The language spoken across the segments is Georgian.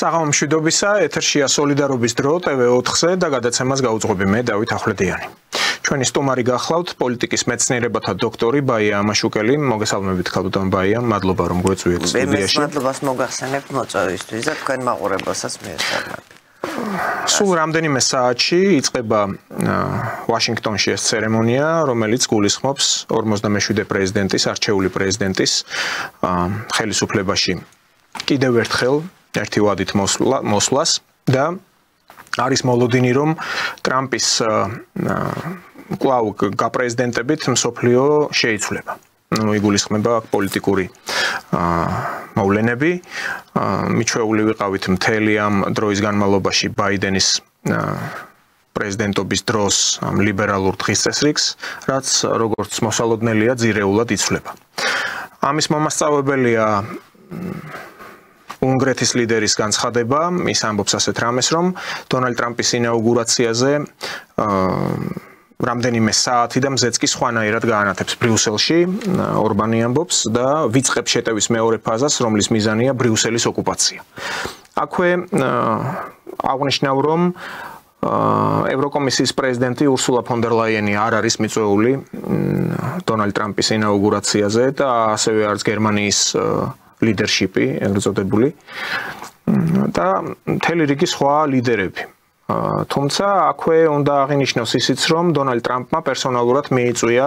საღამო მშვიდობისა, ეთერშია სოლიდარობის დრო TV4-ზე და გადაცემას გაუძღვები მე დავით ახვლედიანი. ჩვენი სტუმარი გახლავთ პოლიტიკის მეცნიერებათა დოქტორი ბაია ამაშუკელი. მოგესალმებით ქალბატონ ბაია, მადლობა რომ გვეწვიეთ სტუდიაში. მე მადლობას მოგახსენებთ მოწვევისთვის და თქვენ მაყურებელსაც მიესალმებით. სულ რამდენიმე საათში იწყება ვაშინგტონში ეს ცერემონია, რომელიც გულისხმობს 47 პრეზიდენტის, არჩეული პრეზიდენტის ხელისუფლებაში კიდევ ერთხელ ერთი ვადით მოსვლას და არის მოლოდინი რომ ტრამპის კვლავ გაპრეზიდენტებით მსოფლიო შეიცვლება. იგულისხმება პოლიტიკური მოვლენები. მიჩვეული ვიყავით მთელი ამ დროის განმავლობაში ბაიდენის პრეზიდენტობის დროს ამ ლიბერალურ დღესწესრიგს, რაც როგორც მოსალოდნელია ძირეულად იცვლება. ამის მომასწავებელია უნგრეთის ლიდერის განცხადება, ის ამბობს ასეთ რამეს, რომ დონალდ ტრამპის ინაუგურაციაზე რამდენიმე საათი და მზეც კი სხვანაირად გაანათებს ბრიუსელში, ორბანი ამბობს და ვიწყებს შეტევის მეორე ფაზას, რომლის მიზანია ბრიუსელის ოკუპაცია. აქვე აღნიშნავ, რომ ევროკომისიის პრეზიდენტი ურსულა ფონ დერ ლაიენი არ არის მიწვეული დონალდ ტრამპის ინაუგურაციაზე და ასევე არც გერმანიის ლიდერშიპი, ეგრეთ წოდებული და მთელი რიგი სხვა ლიდერები. თუმცა აქვე უნდა აღინიშნოს ისიც, რომ დონალდ ტრამპმა პერსონალურად მიიწვია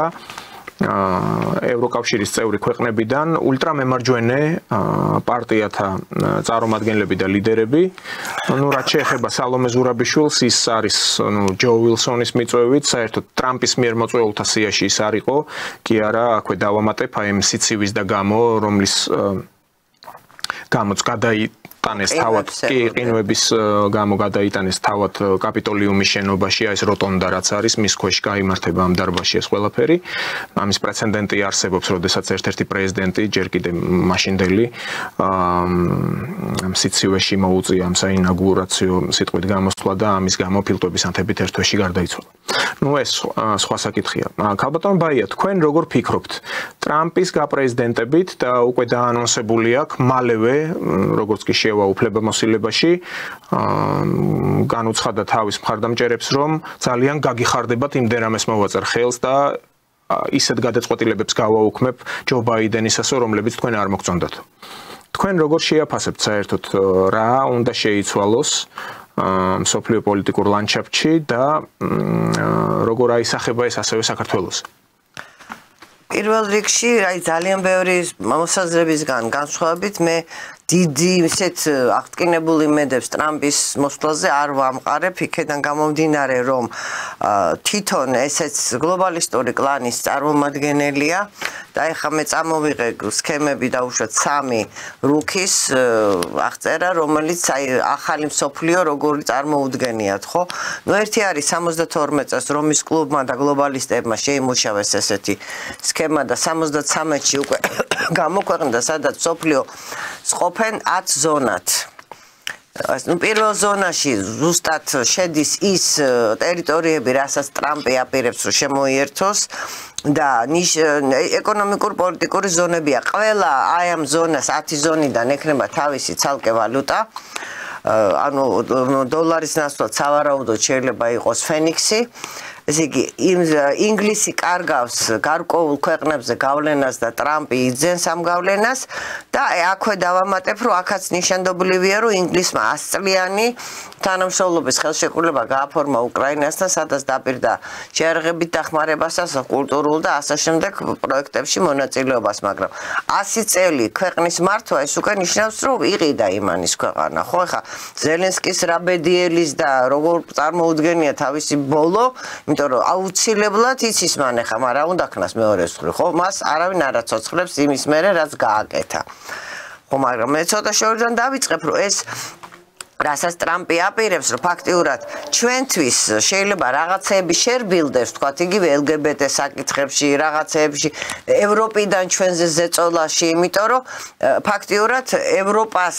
ევროკავშირის წევრი ქვეყნებიდან ულტრამემარჯვენე პარტიათა წარმომადგენლები და ლიდერები. რაც შეეხება სალომე ზურაბიშვილს, ის არის ჯო ვილსონის მიწვევით, საერთოდ ტრამპის მიერ მოწვეულთა სიაში ის არ იყო, კი არა, აქვე დავამატებ აი ამ სიცივის და გამო, რომლის გამოც გადაიტანეს თავად კი ყინვების გამო გადაიტანეს თავად კაპიტოლიუმის შენობაში, ეს როტონდა რაც არის, მის ქვეშ გაიმართება ამ დარბაზში ეს ყველაფერი. ამის პრეცედენტი არსებობს, როდესაც ერთ-ერთი პრეზიდენტი ჯერ კიდევ მაშინდელი სიცივეში მოუწია ამ საინაუგურაციო სიტყვით გამოსვლა და ამის გამო ფილტვების ანთებით ერთ თვეში გარდაიცვალა. ეს სხვა საკითხია. ქალბატონ ბაია, თქვენ როგორ ფიქრობთ ტრამპის გაპრეზიდენტებით და უკვე დაანონსებული აქვს მალევე, როგორც კი შევა უფლებამოსილებაში, განუცხადა თავის მხარდამჭერებს, რომ ძალიან გაგიხარდებათ იმდენამეს მოვაწერ ხელს და ისეთ გადაწყვეტილებებს გავაუქმებ ჯო ბაიდენისასო, რომლებიც თქვენ არ მოგწონდათ. თქვენ როგორ შეაფასებთ საერთოდ რა უნდა შეიცვალოს მსოფლიო პოლიტიკურ ლანდშაფტში და როგორ აისახება ეს ასევე საქართველოს? პირველ რიგში, ძალიან ბევრი მოსაზრებისგან განსხვავებით, მე დიდი ისეთ აღტკინებულ იმედებს ტრამპის მოსვლაზე არ ვამყარებ, იქედან გამომდინარე, რომ თვითონ ესეც გლობალისტური კლანის წარმომადგენელია და ეხლა მე წამოვიღე სქემები და უშუალოდ 3 რუქის აღწერა, რომელიც ახალი მსოფლიო როგორი წარმოუდგენიათ, ხო? ერთი არის 72 წელს რომის კლუბმა და გლობალისტებმა შეიმუშავეს ესეთი სქემა და 73-ში უკვე გამოქვეყნდა, სადაც მსოფლიო ყოფენ 10 ზონად. პირველ ზონაში ზუსტად შედის ის ტერიტორიები, რასაც ტრამპი აპირებს, რომ შემოიერთოს და ეკონომიკურ-პოლიტიკური ზონებია. ყველა აი ამ ზონას 10 ზონიდან ექნება თავისი ცალკე ვალუტა. ანუ დოლარის ნაცვლად სავარაუდოდ შეიძლება იყოს ფენიქსი. ესე იგი, ინგლისი კარგავს გარკვეულ ქვეყნებზე გავლენას და ტრამპი იძენს ამ გავლენას და აქვე დავამატებ, რომ აქაც ნიშანდობლივია, რომ ინგლისმა 100 წლიანი თანამშრომლობის ხელშეკრულება გააფორმა უკრაინასთან, სადაც დაპირდა შეერაღებით დახმარებასაც, კულტურულ და ასე შემდეგ პროექტებში მონაწილეობას, მაგრამ 100 წელი ქვეყნის მართვა ეს უკვე ნიშნავს, რომ იყიდა იმანის ქვეყანა. ხო, ეხა ზელენსკის რაბედიელის და როგორ წარმოუდგენია თავისი ბოლო, იმიტომ რომ აუცილებლად იცის მან ეხა, მაგრამ უნდა ქნას მეორე მხრივ, ხო? მას არავინ არ აცოცხლებს იმის მერე, რაც გააკეთა. ხო, მაგრამ მე ცოტა შორიდან დავიწყებ, რომ ეს რასაც ტრამპი აპირებს, რომ ფაქტიურად ჩვენთვის შეიძლება რაღაცეები შერბილდეს, თქვათ, იგივე LGBT საკითხებში, რაღაცეებში, ევროპიდან ჩვენზე ზეწოლაში, იმიტომ რომ ფაქტიურად ევროპას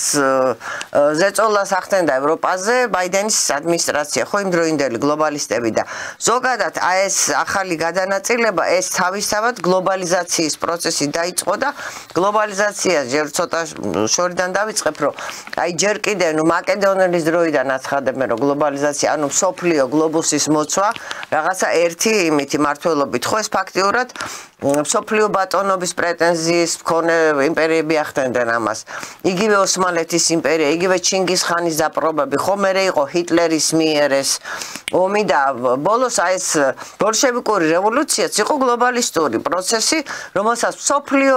ზეწოლას ახდენდა ევროპაზე ბაიდენის ადმინისტრაცია, ხო, იმდროინდელი გლობალისტები და ზოგადად ეს ახალი გადანაწილება, ეს თავისთავად გლობალიზაციის პროცესი დაიწყო და გლობალიზაცია ჯერ ცოტა შორიდან დავიწყებ, რომ აი ჯერ კიდევ მაკედონელის დროიდან აცხადებენ, რომ გლობალიზაცია, ანუ მსოფლიო გლობუსის მოცვა, რაღაცა ერთი იმითი მართლობით, ხო, ეს ფაქტიურად მსოფლიო ბატონობის პრეტენზიის მქონე იმპერიები ახდენდნენ ამას. იგივე ოსმალეთის იმპერია, იგივე ჩინგისხანის დაპყრობები, ხო, მერე იყო ჰიტლერის მიერ ეს ომი და ბოლოს აი ეს ბოლშევიკური რევოლუციაც იყო გლობალისტური პროცესი, რომელსაც მსოფლიო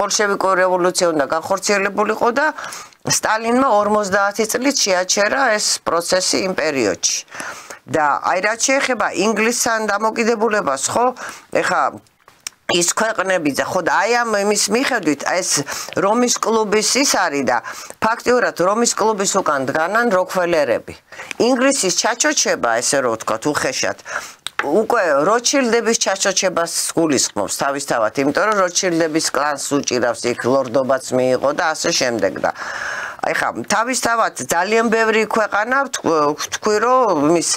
ბოლშევიკური რევოლუცია უნდა განხორციელებულიყო და სტალინმა 50 წლით შეაჩერა ეს პროცესი იმ პერიოდში. და აი რაც შეეხება ინგლისთან დამოკიდებულებას, ხო, ეხა ის ქვეყნები და ხო და აი ამ იმის მიხედვით ეს რომის კლუბის ის არის და ფაქტიურად რომის კლუბის უკან დგანან როკფელერები. ინგლისის ჩაჩოჩება, ესე რომ ვთქვათ, უხეშად უკვე როჩილდების ჩაჩოჩებას გულისხმობს თავისთავად, იმიტომ რომ როჩილდების კლანს უჭირავს იქ ლორდობაც მიიღო და ასე შემდეგ და აი ხა თავისთავად ძალიან ბევრი ქვეყანა თქვი რომ მის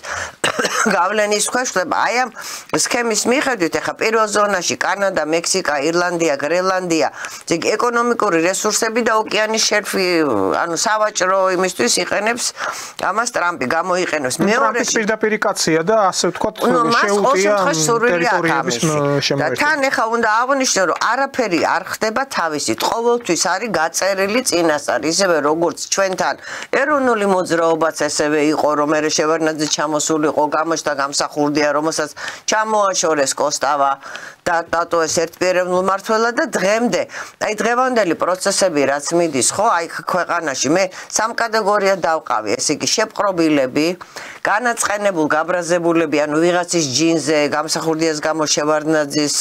გავლენის ქვეშ ხდება აი ამ სქემის მიხედვით ახლა პირველ ზონაში კანადა, მექსიკა, ირლანდია, გრენლანდია ზოგ ეკონომიკური რესურსები და ოკეანის შერფი ანუ სავაჭრო იმისთვის იყენებს ამას ტრამპი გამოიყენებს მეორეში პირდაპირ კაცია და ასე ვთქვათ შეუძლია ტერიტორიების შემოერთება და თან ახლა უნდა აღვნიშნო რომ არაფერი არ ხდება თავისით ყოველთვის არის გაწერილი წინასწარ ისევე როგორც ჩვენთან ეროვნული მოძრაობაც ესევე იყო რომ მე შევარდნაძე ჩამოსულიყო გამოჩნდა გამსახურდია რომელსაც ჩამოაშორეს კოსტავა და დატოეს ერთპიროვნულ მმართველად და დღემდე აი დღევანდელი პროცესები რაც მიდის ხო აი ქვეყანაში მე სამ კატეგორიად დავყავი ესე იგი შეპყრობილები განაწყენებულ გაბრაზებულები ანუ ვიღაცის ჯინზე გამსახურდიას გამო შევარდნაძის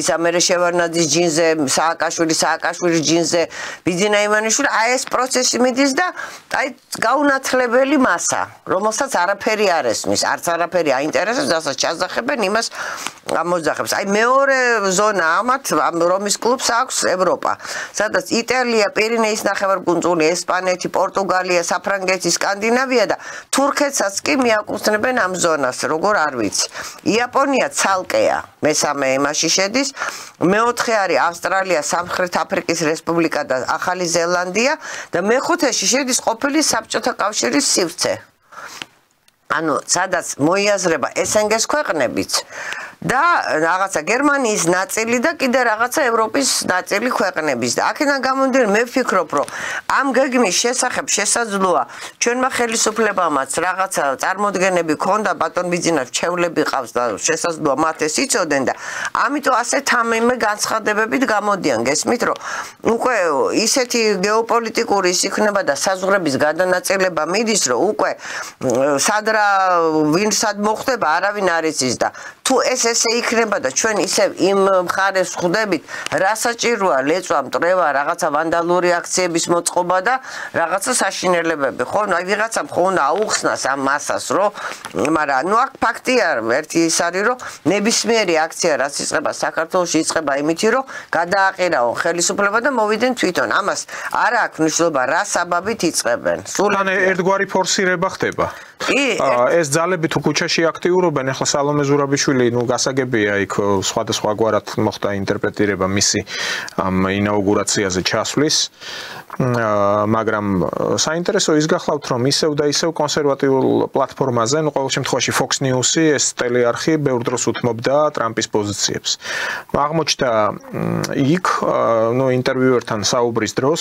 ისა მე შევარდნაძის ჯინზე სააკაშვილის ჯინზე ბიძინა იმანიშვილი აი ეს პროცესი მიდის და აი გაუნათლებელი მასა რომელსაც არაფერი არ ესმის არც არაფერი აინტერესებს რასაც ჩასახებენ იმას ამოძახებს აი მეორე ზონა ამათ რომის კლუბს აქვს ევროპა სადაც იტალია პირინეის ნახევარკუნძული ესპანეთი პორტუგალია საფრანგეთი სკანდინავია და თურქეთსაც კი მიაკუთვნებენ ამ ზონას როგორ არ ვიცი იაპონია ცალკეა მესამე იმაში შედის მეოთხე არის ავსტრალია სამხრეთ აფრიკის რესპუბლიკა და ახალი ზელანდია და მეხუთეში შედის ყოფილი საბჭოთა კავშირის სივრცე ანუ სადაც მოიაზრება SNG-ს ქვეყნებიც და რაღაცა გერმანიის ნაწილი და კიდე რაღაცა ევროპის ნაწილი ქვეყნების და აქედან გამომდინარე მე ვფიქრობ რომ ამ გეგმის შესახებ შესაძლოა ჩვენმა ხელისუფლებამაც რაღაცა წარმოდგენები ქონდა ბატონ ბიძინას ჩევლები ყავს და შესაძლოა მათ ეს იცოდნენ და ამიტომ ასე თამიმე განცხადებებით გამოდიან გესმით რომ უკვე ისეთი გეოპოლიტიკური იქნება და საზღვრების გადანაწილება მიდის რომ უკვე სად რა ვინ სად მოხდება არავინ არ იცის და თუ ეს ესე იქნება და ჩვენ ისევ იმ მხარეს ხვდებით რა საჭიროა ლეწვა მტრევა რაღაცა ვანდალური აქციების მოწყობა და რაღაცა საშინელებები ხო აი ვიღაცამ ხო უნდა აუხსნას ამ მასას რომ მაგრამ ნუ აქ ფაქტია ერთი ის არის რომ ნებისმიერი აქცია რაც იწყება საქართველოში იწყება იმითი რომ გადააყირაონ ხელისუფლება და მოვიდნენ თვითონ ამას არ აქვს მნიშვნელობა რა საბაბით იწყებენ სულ ერთგვარი ფორსირება ხდება ეს ძალები თუ ქუჩაში აქტიურობენ ახლა სალომე ზურაბიშვილი ნუ გასაგებია იქ სხვადასხვაგვარად მოხდა ინტერპრეტირება მისი ამ ინაუგურაციაზე ჩასვლის მაგრამ საინტერესო ის გახლავთ რომ ისევ და ისევ კონსერვატიულ პლატფორმაზე ნუ ყოველ შემთხვევაში Fox News-ი ეს ტელეარხი ბევრ დროს უთმობდა ტრამპის პოზიციებს აღმოჩნდა იქ ნუ ინტერვიუერთან საუბრის დროს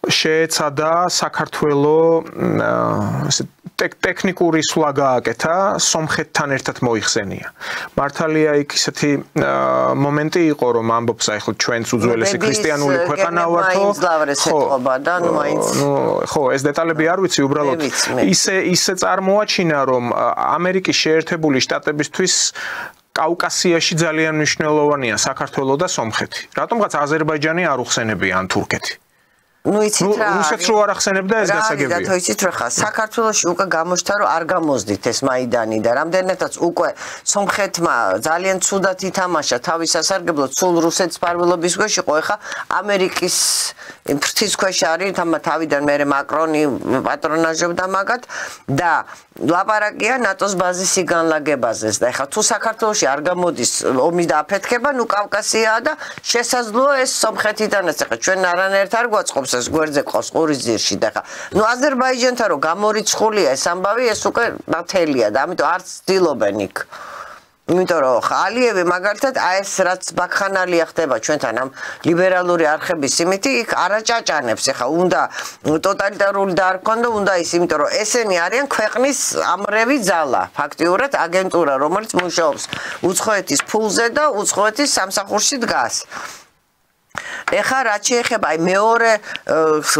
შეეცადა საქართველოს ტექნიკური სვლა გააკეთა სომხეთთან ერთად მოიხსენია. მართალია იქ ისეთი მომენტი იყო რომ ამბობს აი ხო ჩვენც უძველესი ქრისტიანული ქვეყანა ვართო ხო ეს დეტალები არ ვიცი უბრალოდ ისე წარმოაჩინა რომ ამერიკის შეერთებული შტატებისთვის კავკასიაში ძალიან მნიშვნელოვანია საქართველო და სომხეთი. რატომღაც აზერბაიჯანი არ უხსენებია ან თურქეთი. ну იცით რა რუსეთს რო არ ახსენებდა ეს გასაგებია. რა იცით რა ხა საქართველოში უკვე გამოჩნდა რომ არ გამოსდით ეს მაიდანი და რამდენადაც უკვე სომხეთმა ძალიან ცუდად ითამაშა თავის სასარგებლოდ სულ რუსეთის ფარველობის ქვეშ იყო ეხა ამერიკის ფრთის ქვეშ არის თავიდან მე მაკრონი პატრონაჟობდა მაგათ და ლაპარაკია ნატოს ბაზისი განლაგებაზე და ეხა თუ საქართველოში არ გამოდის ომის დააფეთქება ნუ კავკასიაა და შესაძლოა ეს სომხეთიდანაც ეხა ჩვენ არანაირად არ გვაწყობს ეს გვერდზე ყავს ყურის ძირში და ხა ნუ აზერბაიჯანთან რომ გამორიცხულია ეს ამბავი ეს უკვე ნათელია და ამიტომ არც ცდილობენ იქ იმიტომ რომ ალიევი მაგალითად ეს რაც ბაქხანალია ხდება ჩვენთან ამ ლიბერალური არხების იმითი იქ არაჭაჭანებს ეხა უნდა ტოტალიტარული და არ ქონდა უნდა ის იმიტომ რომ ესენი არიან ქვეყნის ამრევი ძალა ფაქტიურად აგენტურა რომელიც მუშაობს უცხოეთის ფულზე და უცხოეთის სამსახურში დგას ეხა რაც შეეხება აი მეორე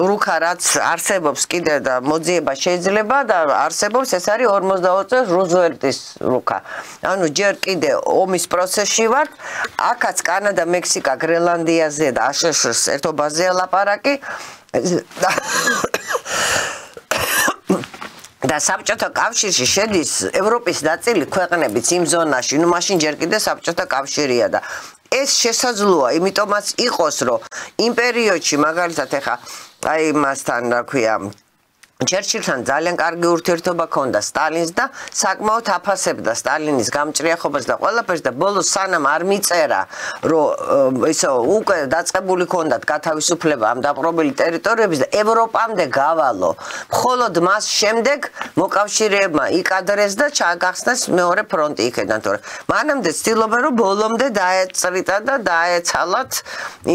რუკა რაც არსებობს კიდე და მოძიება შეიძლება და არსებობს ეს არის 42 წელს რუზველტის რუკა ანუ ჯერ კიდე ომის პროცესში ვართ აქაც კანადა მექსიკა გრენლანდიაზე და აშშ-ს ერთობაზეა ლაპარაკი და საბჭოთა კავშირში შედის ევროპის ნაწილი ქვეყნებიც იმ ზონაში ნუ მაშინ ჯერ კიდე საბჭოთა კავშირია და ეს შესაძლოა იმიტომაც იყოს რომ იმ პერიოდში მაგალითად ეხა აი მასთან რა ქვია ჩერჩილთან ძალიან კარგი ურთიერთობა ჰქონდა სტალინს და საკმაოდ აფასებდა სტალინის გამჭრიახობას და ყველაფერს და ბოლოს სანამ არ მიწერა რომ ისო უკვე დაწყებული ჰქონდათ გათავისუფლება ამ დაპყრობილი ტერიტორიების და ევროპამდე გავალო მხოლოდ მას შემდეგ მოკავშირეებმა იკადრეს და ჩაგახსნეს მეორე ფრონტი იქედან თორე მანამდე ცდილობენ რომ ბოლომდე დაეწრიტა და დაეცალათ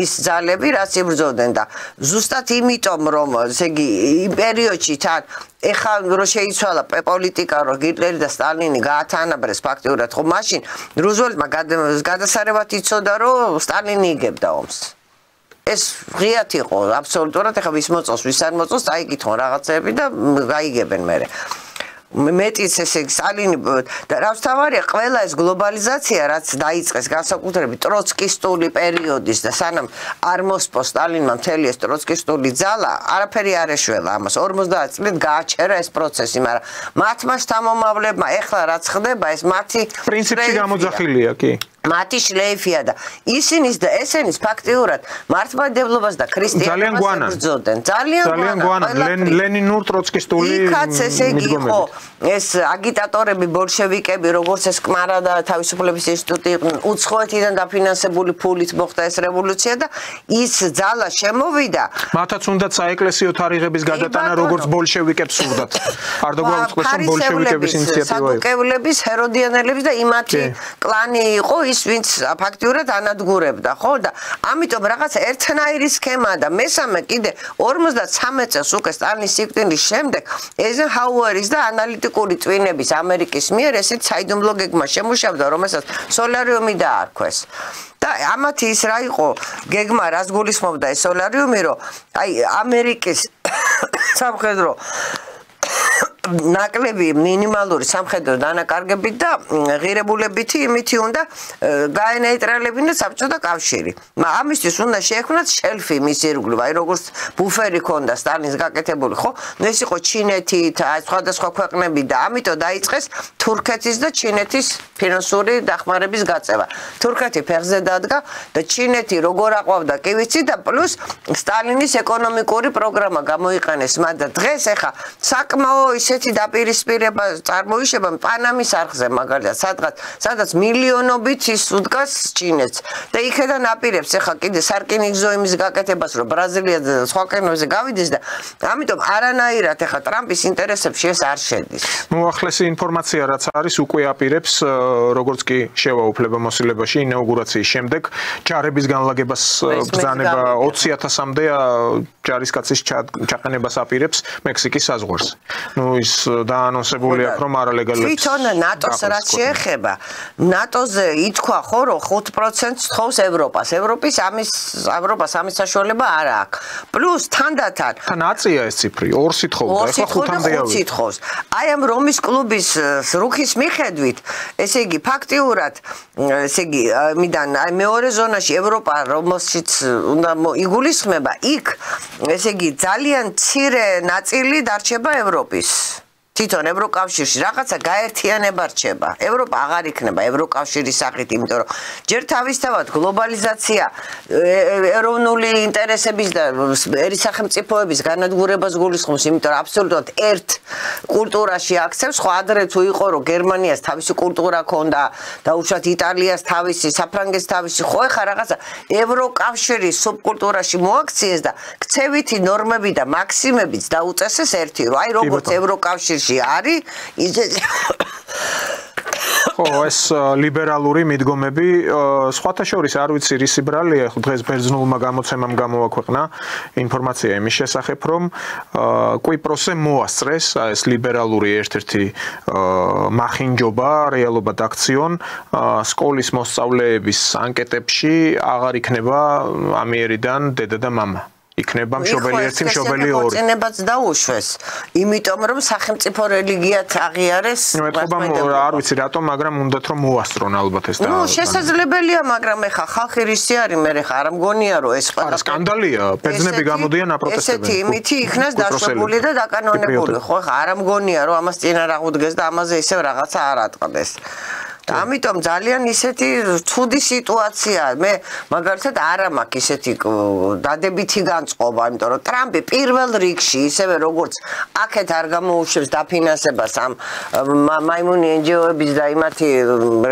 ის ძალები რაც იბრძოდნენ და ზუსტად იმიტომ რომ ესე იგი იმ პერიოდში ეხლა რო შეიცვალა პოლიტიკა რო ჰიტლერი და სტალინი გაათანაბრეს ფაქტიურად ხო მაშინ რუზველტმა გადასარევად იცოდა რომ სტალინი იგებდა ომს ეს ღიათ იყო აბსოლუტურად ეხლა ვის მოწოს ვის არ მოწოს წაიკითხონ რაღაცები და გაიგებენ მერე მეტიც ესე სტალინი და რაც თავარია ყველა ეს გლობალიზაცია რაც დაიწყეს განსაკუთრებით ტროცკისტული პერიოდის და სანამ არ მოსპოს სტალინმა მთელი ეს ტროცკისტული ძალა არაფერი არ ეშველა ამას 50 წლით გააჩერა ეს პროცესი მაგრამ მათმა შთამომავლებმა ეხლა რაც ხდება ეს მათი პრინციპში გამოძახილია კი მათი შლეიფია და ისინის და ესენის ფაქტიურად მართლმადიდებლობას და ქრისტიანობას ებრძოდნენ ძალიან გვანა ლენინურ ტროცკისტული იქაც ესე იგი იყო ეს აგიტატორები ბოლშევიკები როგორც ეს კმარა და თავისუფლების ინსტიტუტი იყვნენ უცხოეთიდან დაფინანსებული ფულით მოხდა ეს რევოლუცია და ის ძალა შემოვიდა მათაც უნდა საეკლესიო თარიღების გადატანა როგორც ბოლშევიკებს სურდათ არ დაგვაუწყდეს რომ ბოლშევიკების ინიციატივა იყო სადუკევლების ჰეროდიანელების და იმათი კლანი იყო ვინც ფაქტიურად ანადგურებდა ხო და ამიტომ რაღაცა ერთნაირი სქემა და მესამე კიდე 53 წელს უკვე სტალინის სიკვდილის შემდეგ ეიზენჰაუერის და ანალიტიკური წვინების ამერიკის მიერ ესეთ საიდუმლო გეგმა შემუშავდა რომელსაც სოლარიუმი დაარქვეს და ამათი ის რა იყო გეგმა რას გულისხმობდა ეს სოლარიუმი რომ აი ამერიკის სამხედრო ნაკლები მინიმალური სამხედრო დანაკარგებით და ღირებულებითი იმითი უნდა გაენეიტრალებინა საბჭოთა კავშირი. ამისთვის უნდა შეექმნათ შელფი მის ირგვლივ, აი როგორც ბუფერი ქონდა სტალინის გაკეთებული, ხო? ეს იყო ჩინეთი, სხვადასხვა ქვეყნები და ამიტომ დაიწყეს თურქეთის და ჩინეთის ფინანსური დახმარების გაწევა. თურქეთი ფეხზე დადგა და ჩინეთი როგორ აყვავდა კი ვიცი და პლუს სტალინის ეკონომიკური პროგრამა გამოიყენეს მათ და დღეს ეხა საკმაო ისეთი დაპირისპირება წარმოიშება პანამის არხზე მაგალითად სადაც მილიონობით ის უდგას ჩინეთს და იქედან აპირებს ეხა კიდე სარკინიგზო იმის გაკეთებას რომ ბრაზილიაზე და სხვა ქვეყნებზე გავიდეს და ამიტომ არანაირად ეხა ტრამპის ინტერესებში ეს არ შედის. მოახლესი ინფორმაცია რაც არის უკვე აპირებს როგორც კი შევა უფლებამოსილებაში ინაუგურაციის შემდეგ ჯარების განლაგებას ბრძანება 20,000-მდე ჯარისკაცის ჩაყენებას აპირებს მექსიკის საზღვარზე. ნუ ისინი დაანონსებული აქვს რომ არალეგალებს თვითონ ნატოს რაც შეეხება ნატოზე ითქვა ხო რომ 5% თხოვს ევროპას ევროპას ამის საშუალება არ აქვს პლუს თანდათან ნაცია ეს ციფრი 2 სიტხოვდა ეხლა 5-მდე სიტხოვს აი ამ რომის კლუბის რუხის მიხედვით ესე იგი ფაქტიურად ესე იგი მიდან აი მეორე ზონაში ევროპა რომელშიც უნდა იგულისხმება იქ ესე იგი ძალიან მცირე ნაწილი დარჩება ევროპის თვითონ ევროკავშირში რაღაცა გაერთიანება რჩება. ევროპა აღარ იქნება ევროკავშირის სახით, იმიტომ რომ ჯერ თავისთავად გლობალიზაცია ეროვნული ინტერესების და ერისახელმწიფოების განადგურებას გულისხმობს, იმიტომ რომ აბსოლუტურად ერთ კულტურაში აქცევს, ხო ადრე თუ იყო რომ გერმანიას თავისი კულტურა ჰქონდა და უშუალოდ იტალიას თავისი, საფრანგეთს თავისი, ხო ეხა რაღაცა ევროკავშირის სუბკულტურაში მოაქციეს და ქცევითი ნორმები და მაქსიმებიც დაუწესეს ერთი, რომ აი როგორც ევროკავშირში არის ხო ეს ლიბერალური მიდგომები სხვათა შორის არ ვიცი რის ბრალია დღეს ბერძნულმა გამოცემამ გამოაქვეყნა ინფორმაცია იმის შესახებ რომ კვიპროსზე მოასწრეს ეს ლიბერალური ერთ-ერთი მახინჯობა რეალობად აქციონ სკოლის მოსწავლეების ანკეტებში აღარ იქნება ამიერიდან დედა და მამა იქნება მშობელი ერთი მშობელი ორი. წინებაც დაუშვეს. იმიტომ რომ სახელმწიფო რელიგიად აღიარეს. არ ვიცი რატომ, მაგრამ უნდათ რომ მოასწრონ ალბათ ეს და. შესაძლებელია, მაგრამ ეხა ხალხი რისი არის, მე ხა არ მგონია რომ ეს არა სკანდალია, ბერძნები გამოდიან აპროტესტებენ. ესეთი იმითი იქნას დაშვებული და დაკანონებული, ხო ხა არ მგონია რომ ამას წინარაღუდგეს და ამაზე ისევ რაღაცა არ ატყდეს. ამიტომ ძალიან ისეთი ცუდი სიტუაციაა. მე მაგალითად არ მაქვს ისეთი დადებითი განწყობა, იმიტომ რომ ტრამპი პირველ რიგში ისევე როგორც აქეთ არ გამოუშვებს დაფინანსებას ამ მაიმუნი NGO-ების და იმათი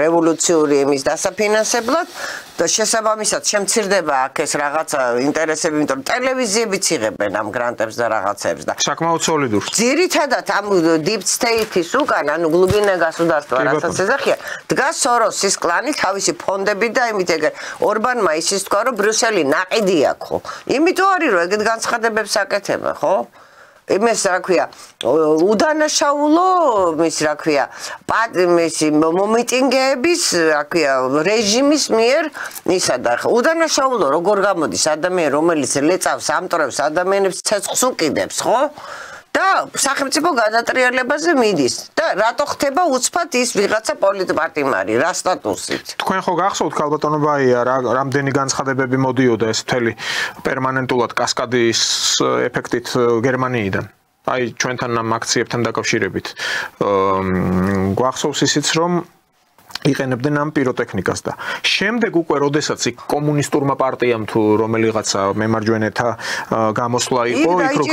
რევოლუციური იმის დასაფინანსებლად და შესაბამისად შემცირდება აქ ეს რაღაცა ინტერესები, იმიტომ რომ ტელევიზიებიც იღებენ ამ გრანტებს და რაღაცებს და საკმაოდ სოლიდური. ძირითადად ამ deep state-ის უკან, ანუ глубинное государство, რასაც ეძახიან დგას სოროსის კლანი თავისი ფონდები და იმით ეგ ორბანმა ისიც თქვა რომ ბრიუსელი ნაყიდია ხო იმიტომ არის რომ ეგეთ განცხადებებს აკეთება ხო იმეს რა ქვია უდანაშაულო ის რა ქვია მისი მომიტინგეების რა ქვია რეჟიმის მიერ ისა და უდანაშაულო როგორ გამოდის ადამიანი რომელიც ლეწავს ამტრევს ადამიანებს ცეცხლს უკიდებს ხო და სახელმწიფო გადატრიალებაზე მიდის და რატო ხდება უცბად ის ვიღაცა პოლიტპარტიმარი რა სტატუსით თქვენ ხო გახსოვთ ქალბატონო ბაია რამდენი განცხადებები მოდიოდა ეს მთელი პერმანენტულად კასკადის ეფექტით გერმანიიდან აი ჩვენთან ამ აქციებთან დაკავშირებით გვახსოვს ისიც რომ იყენებდნენ ამ პიროტექნიკას და შემდეგ უკვე როდესაც იქ კომუნისტურმა პარტიამ თუ რომელიღაცა მემარჯვენეთა გამოსვლა იყო იქ რომ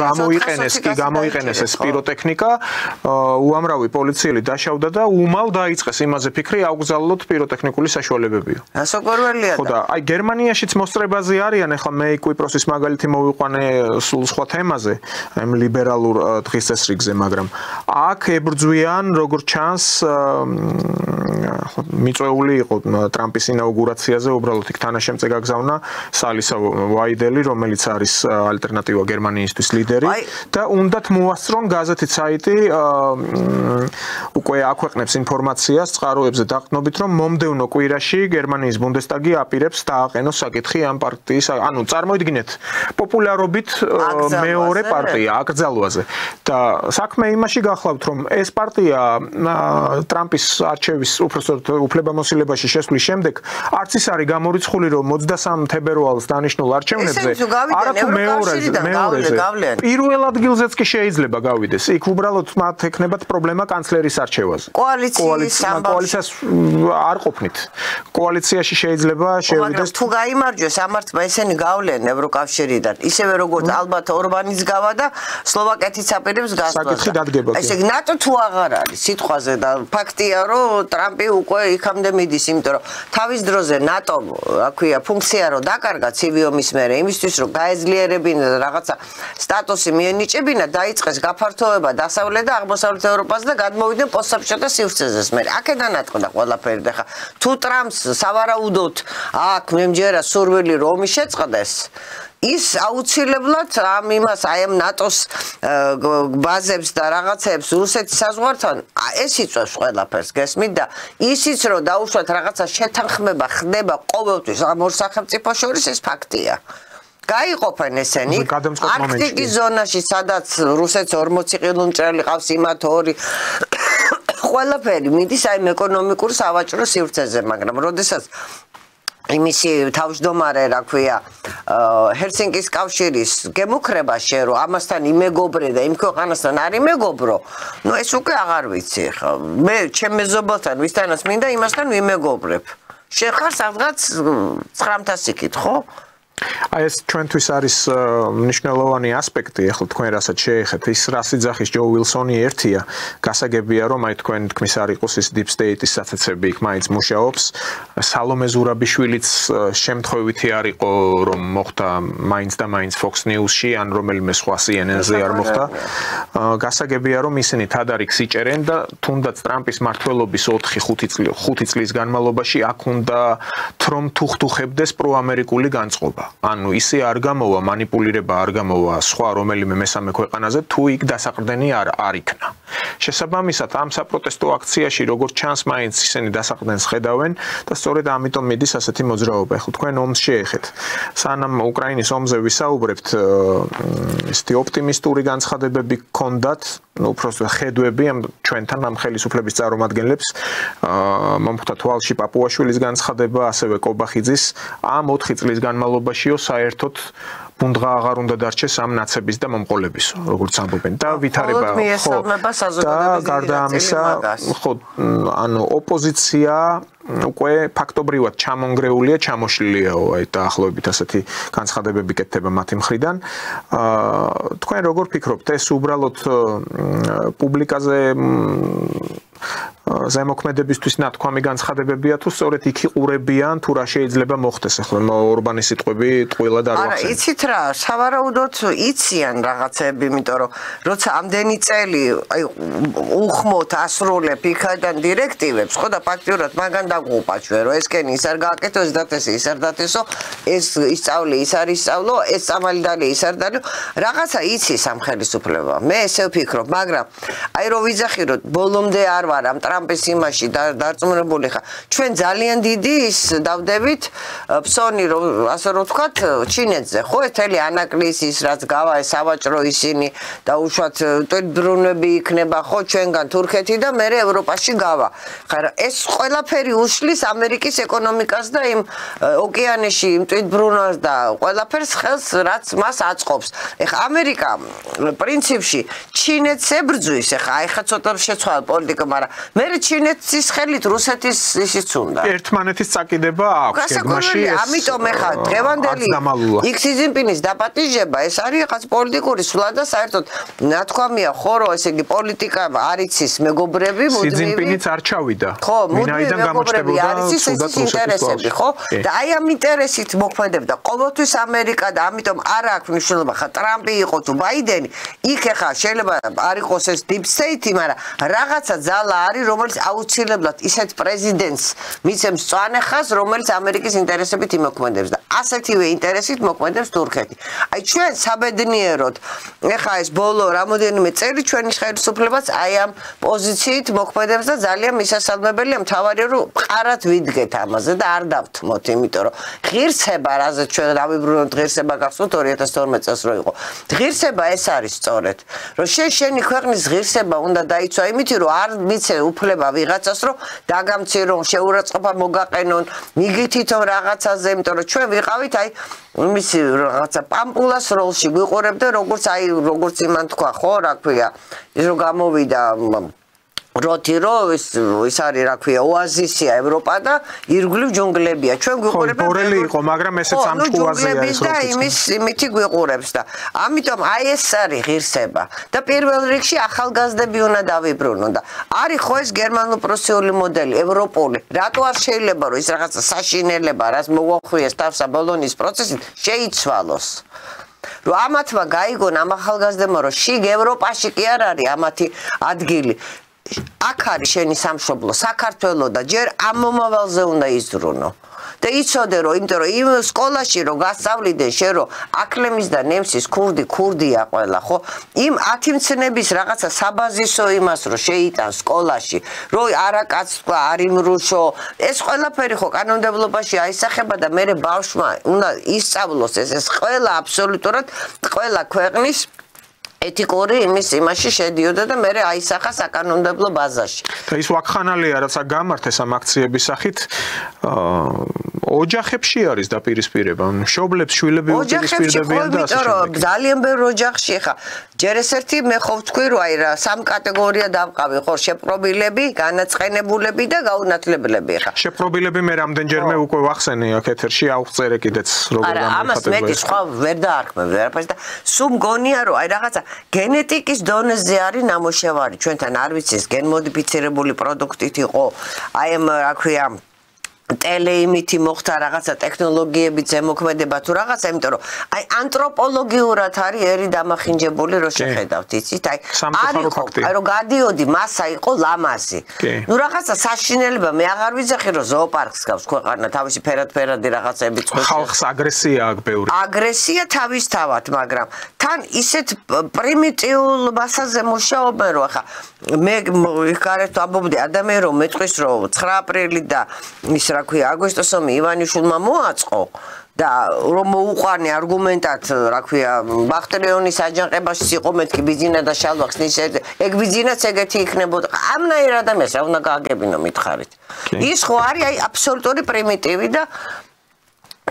გამოიყენეს ეს პიროტექნიკა უამრავი პოლიციელი დაშავდა და უმალ დაიწყეს იმაზე ფიქრი აუგზავნოთ პიროტექნიკური საშუალებებიო ასოკვირველია ხო და აი გერმანიაშიც მოსწრებაზე არიან ახლა მე კვიპროსის მაგალითი მოვიყვანე სულ სხვა თემაზე ამ ლიბერალურ დღის წესრიგზე მაგრამ აქ ებრძვიან როგორც ჩანს მიწვეული იყო ტრამპის ინაუგურაციაზე უბრალოდ იქ თანაშემწე გაგზავნა სალისა ვაიდელი რომელიც არის ალტერნატივა გერმანიისთვის ლიდერი და უნდათ მოასწრონ გაზეთი საიტი უკვე აქვეყნებს ინფორმაციას წყაროებზე დაყრდნობით რომ მომდევნო კვირაში გერმანიის ბუნდესტაგი აპირებს დააყენოს საკითხი ამ პარტიის ანუ წარმოიდგინეთ პოპულარობით მეორე პარტია აკრძალვაზე და საქმე იმაში გახლავთ რომ ეს პარტია ტრამპის არჩევის უფლებამოსილებაში შესვლის შემდეგ არც ის არის გამორიცხული რომ 23 თებერვალს დანიშნულ არჩევნებზე არათუ მეორეზე პირველ ადგილზეც კი შეიძლება გავიდეს იქ უბრალოდ მათ ექნებათ პრობლემა კანცლერის არჩევაზე კოალიციას არ ყოფნით კოალიციაში შეიძლება შევიდეს თუ გაიმარჯვეს ამართმა ესენი გავლენ ევროკავშირიდან ისევე როგორც ალბათ ორბანის გავა და სლოვაკეთის აპირებს გასვლას ესე იგი ნატო თუ აღარ არის სიტყვაზე და ფაქტია რომ ტრამპი უკვე იქამდე მიდის, იმიტომ რომ თავის დროზე ნატო, რა ქვია, ფუნქცია რო დაკარგა ცივი ომის მერე, იმისთვის რომ გაეძლიერებინა და რაღაცა სტატუსი მიენიჭებინა, დაიწყეს გაფართოება დასავლეთ და აღმოსავლეთ ევროპას და გადმოვიდნენ პოსტსაბჭოთა სივრცეზეს მერე. აქედან ატყდა ყველაფერი და ხა თუ ტრამპს სავარაუდოდ აქ მე მჯერა სურვილი რომ შეწყდეს ის აუცილებლად ამ იმას აი ამ ნატოს ბაზებს და რაღაცებს რუსეთის საზღვართან ეს იწვევს ყველაფერს გესმით და ისიც რომ დაუშვათ რაღაცა შეთანხმება ხდება ყოველთვის ამ ორ სახელმწიფოს შორის ეს ფაქტია. გაიყოფენ ესენი არქტიკის ზონაში სადაც რუსეთს 40 ყინულმჭრელი ყავს იმათ ორი ყველაფერი მიდის აი ეკონომიკურ სავაჭრო სივრცეზე მაგრამ როდესაც იმისი თავმჯდომარე რა ქვია ჰელსინკის კავშირის გემუქრებაში რომ ამასთან იმეგობრე და იმ ქვეყანასთან არ იმეგობრო ნუ ეს უკვე აღარ ვიცი ხა მე ჩემ მეზობელთან ვისთანაც მინდა იმასთან ვიმეგობრებ შენ ხარ სადღაც 900 იქით ხო აი ეს ჩვენთვის არის მნიშვნელოვანი ასპექტი, ახლა თქვენ რასაც შეეხეთ, ის რა სიძახის ჯო ვილსონი ერთია, გასაგებია რომ აი თქვენ თქმის არ იყოს ის deep state-ის საცეცები იქ მაინც მუშაობს, სალომე ზურაბიშვილიც შემთხვევითი არ იყო რომ მოხდა მაინც და მაინც Fox News-ში ან რომელიმე სხვა CNN-ზე არ მოხდა. გასაგებია რომ ისინი თადარიგს იჭერენ და თუნდაც ტრამპის მმართველობის 4-5 წლის განმავლობაში აქ უნდა თრომ თუხტუხებდეს პროამერიკული განწყობა. ანუ ისე არ გამოვა манипуლირება არ გამოვა სხვა რომელიმე მესამე ქვეყანაზე თუ იქ დასაყრდენი არ იქნა. შესაბამისად ამ საპროტესტო აქციაში როგორც ჩანს მაინც ისინი დასაყრდენს ხედავენ და სწორედ ამიტომ მიდის ასეთი მოძრაობა. ახლა თქვენ ომს შეეხეთ. სანამ უკრაინის ომზე ვისაუბრებთ ისეთი ოპტიმისტური განცხადებები გქონდათ, უბრალოდ ხედვები ამ ჩვენთან ამ ხელისუფლების წარმომადგენლებს მომხდა თვალში პაპუაშვილის განცხადება, ასევე კობახიძის ამ 4 წლის განმავლობაშიო საერთოდ ბუნდღა აღარ უნდა დარჩეს ამ ნაცების და მომყოლებისო, როგორც ამბობენ და ვითარება ხო და გარდა ამისა ხო ანუ ოპოზიცია უკვე ფაქტობრივად ჩამონგრეულია, ჩამოშლილიაო აი დაახლოებით ასეთი განცხადებები კეთდება მათი მხრიდან. თქვენ როგორ ფიქრობთ, ეს უბრალოდ პუბლიკაზე ზემოქმედებისთვის ნათქვამი განცხადებებია თუ სწორედ იქ იყურებიან თუ რა შეიძლება მოხდეს ახლა ორბანის სიტყვები ტყუილად არ ვახსენებ. არა, იცით რა, სავარაუდოდ იციან რაღაცები, იმიტომ რომ როცა ამდენი წელი აი უხმოთ ასრულებ იქიდან დირექტივებს, ხო და ფაქტიურად მაგან დაგუყვა ჩვენ, რომ ესკენი ის არ გააკეთო, ეს დათესე, ის არ დათესო, ეს ისწავლე, ის არ ისწავლო, ეს წამალი დალი, ის არ დალი, რაღაცა იცის ამ ხელისუფლება. მე ესე ვფიქრობ, მაგრამ აი რომ ვიძახიროთ, ბოლომდე არ ვარ ამ ტრამპის იმაში დარწმუნებული ხარ. ჩვენ ძალიან დიდი ის დავდებით ფსონი რომ ასე რომ ვთქვათ ჩინეთზე, ხო, ეთელი ანაკლის ის რაც გავა ეს სავაჭრო ისინი და უშუალოდ ტვირთბრუნვები იქნება, ხო, ჩვენგან თურქეთი და მე ევროპაში გავა. ხარ ეს ყველაფერი უშლის ამერიკის ეკონომიკას და იმ ოკეანეში იმ ტვირთბრუნვას და ყველაფერს ხელს რაც მას აწყობს. ეხა ამერიკა პრინციპში ჩინეთს ებრძვის, ეხა ხა ცოტა შეცვალა პოლიტიკა, მაგრამ მე ჩინეთის ხელით რუსეთის ისიც უნდა. ერთმანეთის წაკიდება აქვს გეგმაში ეს. ამიტომ ეხა დღევანდელი იქ სი ძინპინის დაპატიჟება ეს არის რაღაც პოლიტიკური სვლა და საერთოდ ნათქვამია ხო რომ ესე იგი პოლიტიკა არ იცის მეგობრები მუდმივი. სი ძინპინიც არ ჩავიდა. ხო, ვინაიდან გამოჩნდებოდა სუდათ ინტერესები, ხო? და აი ამ ინტერესით მოქმედებდა ყოველთვის ამერიკა და ამიტომ არ აქვს მნიშვნელობა ხა ტრამპი იყო თუ ბაიდენი, იქ ეხა შეიძლება არ იყოს ეს deep state, მაგრამ რაღაცა ძალა არის, რომელიც აუცილებლად ისეთ პრეზიდენტს მიცემს წვანე ხაზს, რომელიც ამერიკის ინტერესებით იმოქმედებს და ასეთივე ინტერესით მოქმედებს თურქეთი. აი ჩვენ საბედნიეროდ ეხა ეს ბოლო რამოდენიმე წელი ჩვენი ხელისუფლებაც აი ამ პოზიციით მოქმედებს და ძალიან მისასალმებელია, მთავარია რომ მყარად ვიდგეთ ამაზე და არ დავთმოთ, იმიტომ რომ ღირსება, რაზეც ჩვენ დავიბრუნოთ ღირსება გახსოვთ 2012 წელს რო იყო. ღირსება ეს არის სწორედ, რომ შენი ქვეყნის ღირსება უნდა დაიცვა იმით, რომ არ მიცე უფლება ვიღაცას, რომ დაგამცირონ, შეურაცხყოფა მოგაყენონ, მიგითითონ რაღაცაზე, იმიტომ რომ ჩვენ ვიყავით აი იმისი რაღაცა პამპულას როლში ვიყურებდა, როგორც იმან თქვა, ხო, რა ქვია, ის რომ გამოვიდა როთი რო ის არის რა ქვია ოაზისია ევროპა და ირგვლივ ჯუნგლებია ჩვენ გვიყურებდა ბორელი იყო მაგრამ ესეც ამ ჭკუაზეა ეს და იმითი გვიყურებს და ამიტომ აი ეს არის ღირსება და პირველ რიგში ახალგაზრდები უნდა დავიბრუნონ და არის ხო ეს გერმანულ-პრუსიული მოდელი ევროპული რატო არ შეიძლება რომ ის რაღაცა საშინელება რაც მოგვახვიეს თავსა ბოლონის პროცესით შეიცვალოს რომ ამათმა გაიგონ ამ ახალგაზრდებმა რომ შიგ ევროპაში კი არ არის ამათი ადგილი აქ არის შენი სამშობლო საქართველო და ჯერ ამ მომავალზე უნდა იზრუნო და იცოდე რომ იმიტომ რომ იმ სკოლაში რომ გასწავლიდნენ შენ რომ აკლემის და ნემსის ქურდია ყველა ხო იმ 10 მცნების რაღაცა საბაზისო იმას რომ შეიტან სკოლაში რომ არაკაც თქვა არ იმრუშო ეს ყველაფერი ხო კანონმდებლობაში აისახება და მე ბავშვმა უნდა ისწავლოს ეს ყველა აბსოლუტურად ყველა ქვეყნის ეთიკური იმაში შედიოდა და მე აისახა საკანონმდებლო ბაზაში. და ის ვაკხანალია რაც გამართეს ამ აქციების სახით ოჯახებში არის დაპირისპირება, მშობლებს შვილები უპირისპირდებიან და ასე შემდეგ. ძალიან ბევრ ოჯახში ხა ჯერ ეს ერთი მე ხო ვთქვი რომ აი რა სამ კატეგორია დავყავი ხო შეპრობილები, განაწყენებულები და გაუნათლებლები ხა. შეპრობილები მე რამდენჯერმე უკვე ვახსენე აქ ეთერში ავწერე კიდეც როგორ გამიხატება. ამას მეტი სხვა ვერ დაარქმევ ვერაფერს და სულ მგონია რომ აი რაღაცა გენეტიკის დონეზე არის ნამოშევარი ჩვენთან არ ვიცი ეს გენმოდიფიცირებული პროდუქტით იყო აი ამ რა ქვია ტელეიმითი მოხდა რაღაცა ტექნოლოგიებით ზემოქმედება თუ რაღაცა იმიტომ რომ აი ანთროპოლოგიურად არის ერი დამახინჯებული რომ შეხედავთ იცით აი არის აი რომ გადიოდი მასა იყო ლამაზი ნუ რაღაცა საშინელება მე აღარ ვიძახი რომ ზოოპარკს გავს ქვეყანა თავისი ფერადფერადი რაღაცები წყვილს ხალხს აგრესია აქვს ბევრი აგრესია თავისთავად მაგრამ თან ისეთ პრიმიტიულ მასაზე მუშაობენ რომ ახლა მე გარეთ ამბობდი ადამიანი რომ მეტყვის რომ 9 აპრილი და ის რა ქვია აგვისტოსომი ივანიშვილმა მოაწყო და რომ მოუყვანე არგუმენტად რა ქვია ბახტრიონის აჯანყებაში იყო მეთქი ბიძინა და შალვაქსნის ეგ ბიძინაც ეგეთი იქნებოდა ამნაირ ადამიანს რა უნდა გააგებინო მითხარით ის ხო არის აი აბსოლუტური პრიმიტივი და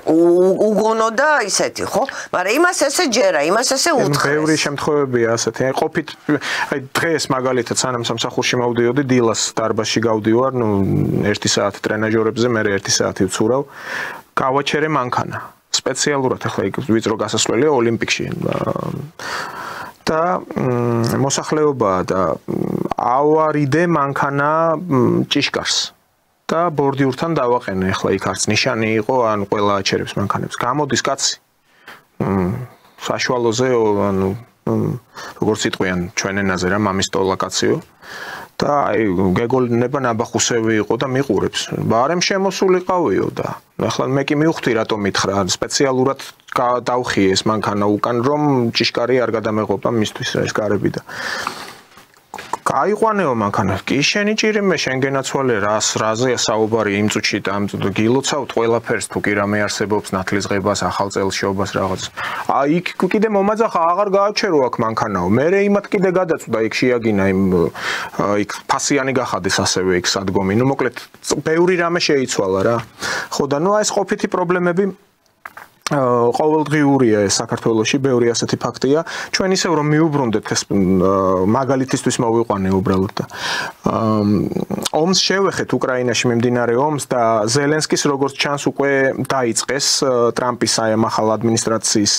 უგონო და ისეთი ხო მაგრამ იმას ესე ჯერა იმას ესე უთხრეს ბევრი შემთხვევებია ასეთი აი ყოფით აი დღეს მაგალითად სანამ სამსახურში მოვდიოდი დილას დარბაზში გავდივარ ნუ 1 საათი ტრენაჟორებზე მე 1 საათი ვცურავ გავაჩერე მანქანა სპეციალურად ახლა იქ ვიწრო გასასვლელია ოლიმპიკში და მოსახლეობაა და ავარიდე მანქანა ჭიშკარს და ბორდიურთან დავაყენე ახლა იქ არც ნიშანი იყო ან ყველა აჩერებს მანქანებს გამოდის კაცი საშუალოზე ანუ როგორც იტყვიან ჩვენ ენაზე რა მამის ტოლა კაციო და აი გეგოლინება ნაბახუსევი იყო და მიყურებს ბარემ შემოსულიყავიო და ახლა მე კი მივხვდი რატომ მითხრა სპეციალურად დავხიე ეს მანქანა უკან რომ ჭიშკარი არ გადამეღობა მისთვის ეს გარები და გაიყვანეო მანქანა კი შენი ჭირიმე შენ გენაცვალე რაზეა საუბარი იმ წუთში და ამ წუთში გილოცავთ ყველაფერს თუ კი რამე არსებობს ნათლისღებას ახალ წელსშობას რაღაც აი იქ კიდე მომაძახა აღარ გააჩერო აქ მანქანაო მე იმათ კიდე გადაწვდა იქ შეაგინა იმ იქ ფასიანი გახადეს ასევე იქ სადგომი ნუ მოკლედ ბევრი რამე შეიცვალა რა ხო და ნუ აი ეს ყოფითი პრობლემები ყოველდღიურია ეს საქართველოში ბევრი ასეთი ფაქტია ჩვენ ისევ რომ მიუბრუნდეთ ეს მაგალითისთვის მოვიყვანე უბრალოდ და ომს შევეხეთ უკრაინაში მიმდინარე ომს და ზელენსკის როგორც ჩანს უკვე დაიწყეს ტრამპის აი ამ ახალ ადმინისტრაციის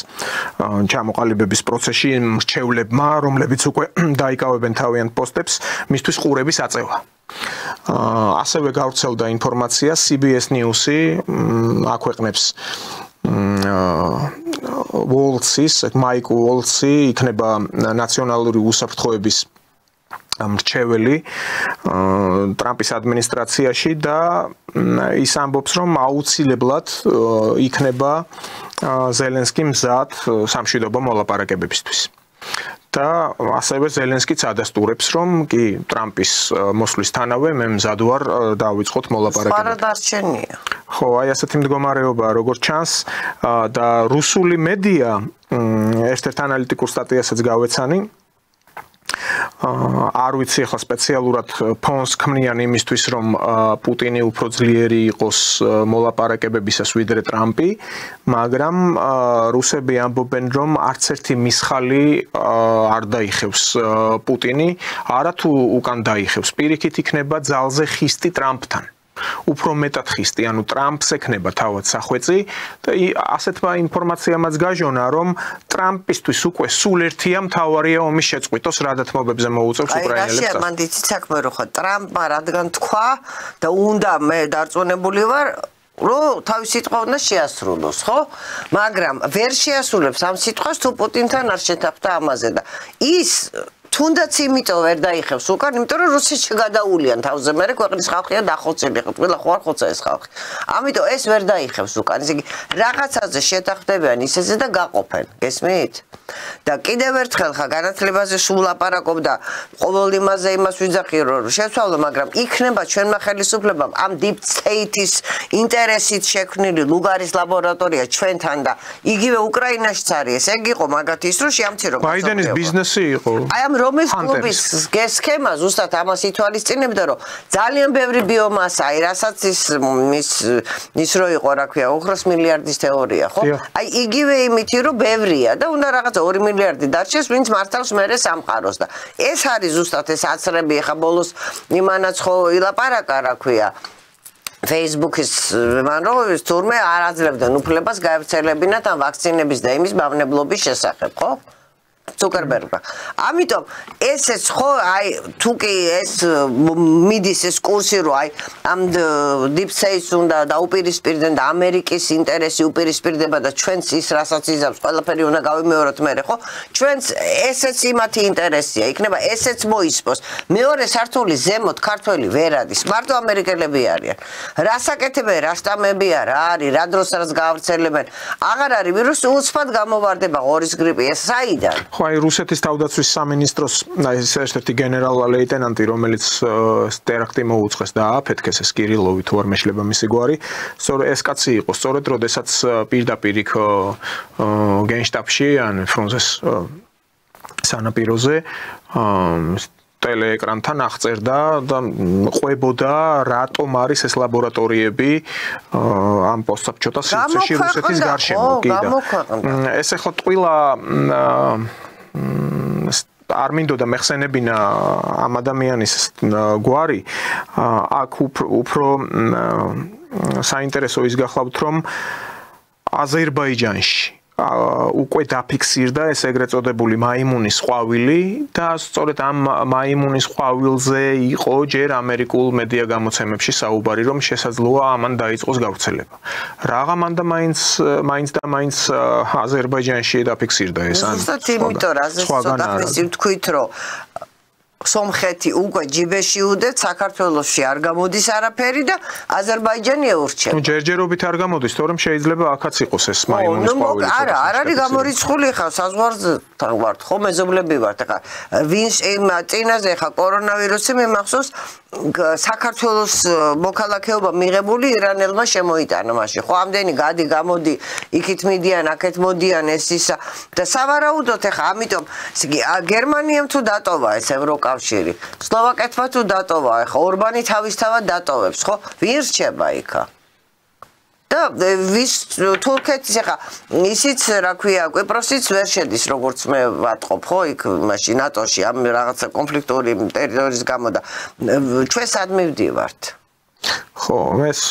ჩამოყალიბების პროცესში მრჩევლებმა რომლებიც უკვე დაიკავებენ თავიანთ პოსტებს მისთვის ყურების აწევა ასევე გავრცელდა ინფორმაცია CBS News-ი აქვეყნებს ვოლცის მაიკ ვოლცი იქნება ნაციონალური უსაფრთხოების მრჩეველი ტრამპის ადმინისტრაციაში და ის ამბობს რომ აუცილებლად იქნება ზელენსკი მზად სამშვიდობო მოლაპარაკებებისთვის და ასევე ზელენსკიც ადასტურებს რომ კი ტრამპის მოსვლისთანავე მე მზად ვარ დავიწყოთ მოლაპარაკებები. სპარადარჩენია. ხო, აი ასეთი მდგომარეობაა როგორც ჩანს და რუსული მედია ერთ-ერთ ანალიტიკურ სტატიასაც გავეცანი არ ვიცი ახლა სპეციალურად ფონს ქმნიან იმისთვის რომ პუტინი უფრო ძლიერი იყოს მოლაპარაკებებისას ვიდრე ტრამპი მაგრამ რუსები ამბობენ რომ არც ერთი მისხალი არ დაიხევს პუტინი არათუ უკან დაიხევს პირიქით იქნება ძალზე ხისტი ტრამპთან უფრო მეტად ხისტი, ანუ ტრამპს ექნება თავად სახვეწი და ასეთმა ინფორმაციამაც გაჟონა, რომ ტრამპისთვის უკვე სულ ერთია მთავარია ომის შეწყვიტოს, რა დათმობებზე მოუწევს უკრაინელებს. აი, რაშია მან დიცი საქმე რო ხო ტრამპმა რადგან თქვა და უნდა მე დარწმუნებული ვარ რომ თავის სიტყვა უნდა შეასრულოს, ხო? მაგრამ ვერ შეასრულებს ამ სიტყვას თუ პუტინთან არ შეთანხმდა ამაზე და ის თუნდაც იმიტომ ვერ დაიხევს უკან, იმიტომ რომ რუსეთში გადაულიან თავზე, მე ქვეყნის ხალხია დახოცილი, ყველა ხო არ ხოცა ეს ხალხი. ამიტომ ეს ვერ დაიხევს უკან. ისე იგი რაღაცაზე შეთანხმდებიან ისეზე და გაყოფენ. გესმით? და კიდევ ერთხელ ხა განათლებაზე სულ ლაპარაკობ და ყოველ იმაზე იმას ვიძახი რომ შეცვალო, მაგრამ იქნება ჩვენმა ხელისუფლებამ ამ deep state-ის ინტერესით შექმნილი ლუგარის ლაბორატორია ჩვენთან და იგივე უკრაინაშიც არის. ეგ იყო მაგათ ის რომ შეამცირო ბაიდენის ბიზნესი იყო. აი ამ რომის კლუბის სქემა ზუსტად ამას ითვალისწინებდა რომ ძალიან ბევრი ბიომასა, აი რასაც ის რო იყო რა ქვია, ოქროს მილიარდის თეორია, ხო? აი იგივე იმითი რომ ბევრია და უნდა რაღაც 2 მილიარდი დარჩეს, ვინც მართავს მერე სამყაროს და ეს არის ზუსტად ეს აცრები, ეხა ბოლოს იმანაც ხო ილაპარაკა რა ქვია. Facebook-ის მან რომ თურმე არ აძლევდნენ უფლებას გაევრცელებინათ ამ ვაქცინების და იმის მავნებლობის შესახებ, ხო? Zuckerberg. ამიტომ ესეც ხო აი თუ კი ეს მიდის ეს კურსი რომ აი ამ deep state-ს უნდა დაუპირისპირდნენ და ამერიკის ინტერესი უპირისპირდება და ჩვენც ის რასაც იზამს ყველაფერი უნდა გავიმეოროთ მერე ხო ჩვენც ესეც იმათი ინტერესია იქნება ესეც მოისპოს მეორე სართულის ზემოთ ქართველი ვერ არის მარტო ამერიკელები არიან რასაკეთებენ რა შტამები არა არის რა დროს რაც გაავრცელებენ აღარ არის ვირუსი უცბად გამოვარდება ღორის გრიპი ეს საიდან ხო აი რუსეთის თავდაცვის სამინისტროს ეს ერთ-ერთი გენერალ-ლეიტენანტი რომელიც ტერაქტი მოუწყეს და აფეთქეს ეს კირილოვი თუ არ მეშლება მისი გვარი სწორედ ეს კაცი იყო სწორედ როდესაც პირდაპირ იქ გენშტაბში ან ფრონზეს სანაპიროზე ტელეეკრანთან აღწერდა და ყვებოდა რატომ არის ეს ლაბორატორიები ამ პოსტსაბჭოთა სივრცეში რუსეთის გარშემო კი და ეს ახლა ტყილა არ მინდოდა მეხსენებინა ამ ადამიანის გვარი აქ უფრო საინტერესო ის გახლავთ რომ აზერბაიჯანში უკვე დაფიქსირდა ეს ეგრეთ წოდებული მაიმუნის ყვავილი და სწორედ ამ მაიმუნის ყვავილზე იყო ჯერ ამერიკულ მედია გამოცემებში საუბარი რომ შესაძლოა ამან დაიწყოს გავრცელება. რაღა მანდა მაინც აზერბაიჯანში დაფიქსირდა ეს ან ზუსტად იმიტომ რაზეც ცოტა ხნით ვთქვით რომ სომხეთი უკვე ჯიბეში უდევთ საქართველოში არ გამოდის არაფერი და აზერბაიჯანი ეურჩება. ნუ ჯერჯერობით არ გამოდის, თორემ შეიძლება აქაც იყოს ეს მაიმუნის ყვავილი. არა, არ არის გამორიცხული ხა საზღვართან ვართ, ხო მეზობლები ვართ ხა. ვინც იმ წინაზე ხა კორონავირუსი მე მახსოვს საქართველოს მოქალაქეობა მიღებული ირანელმა შემოიტანა მაშინ. ხო ამდენი გადი გამოდი, იქით მიდიან, აქეთ მოდიან ეს ისა და სავარაუდოდ ხა ამიტომ გერმანიამ თუ დატოვა ეს ევროკავშირი. სლოვაკეთმა თუ დატოვა, ხა ორბანი თავისთავად დატოვებს, ხო? ვინ რჩება იქა? და ვის თურქეთის ხა ისიც რა ქვია, კვიპროსიც ვერ შედის როგორც მე ვატყობ, ხო? იქ მაშინ ნატოში ამ რაღაცა კონფლიქტური ტერიტორიის გამო და ჩვენ სად მივდივართ? ხო, ეს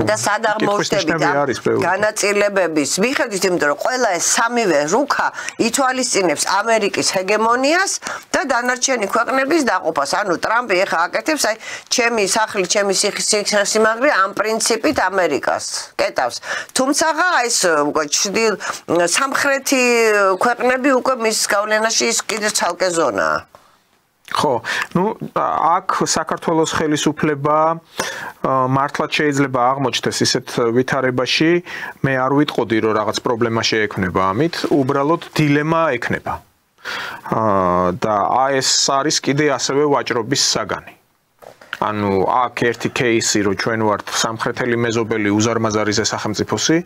და სად აღმოჩნდებით განაწილებების მიხედვით, იმიტომ რომ ყველა ეს სამივე რუქა ითვალისწინებს ამერიკის ჰეგემონიას და დანარჩენი ქვეყნების დაყოფას. ანუ ტრამპი ეხა აკეთებს აი ჩემი სახლი, ჩემი სიმაღლე ამ პრინციპით ამერიკას კეტავს. თუმცა ეს სამხრეთი ქვეყნები უკვე მის გავლენაში ის კიდევ ცალკე ზონაა. ხო, ну, აქ საქართველოს ხელისუფლება მართლაც შეიძლება აღმოჩნდეს ისეთ ვითარებაში, მე არ ვიტყოდი რომ რაღაც პრობლემა შეექმნება ამით, უბრალოდ დილემა ექნება. და ეს არის კიდე ასევე ვაჭრობის საგანი. ანუ აქ ერთი кейსი რომ ჩვენ ვართ სამხრეთელი მეზობელი უზარმაზარიზე სახელმწიფოსი,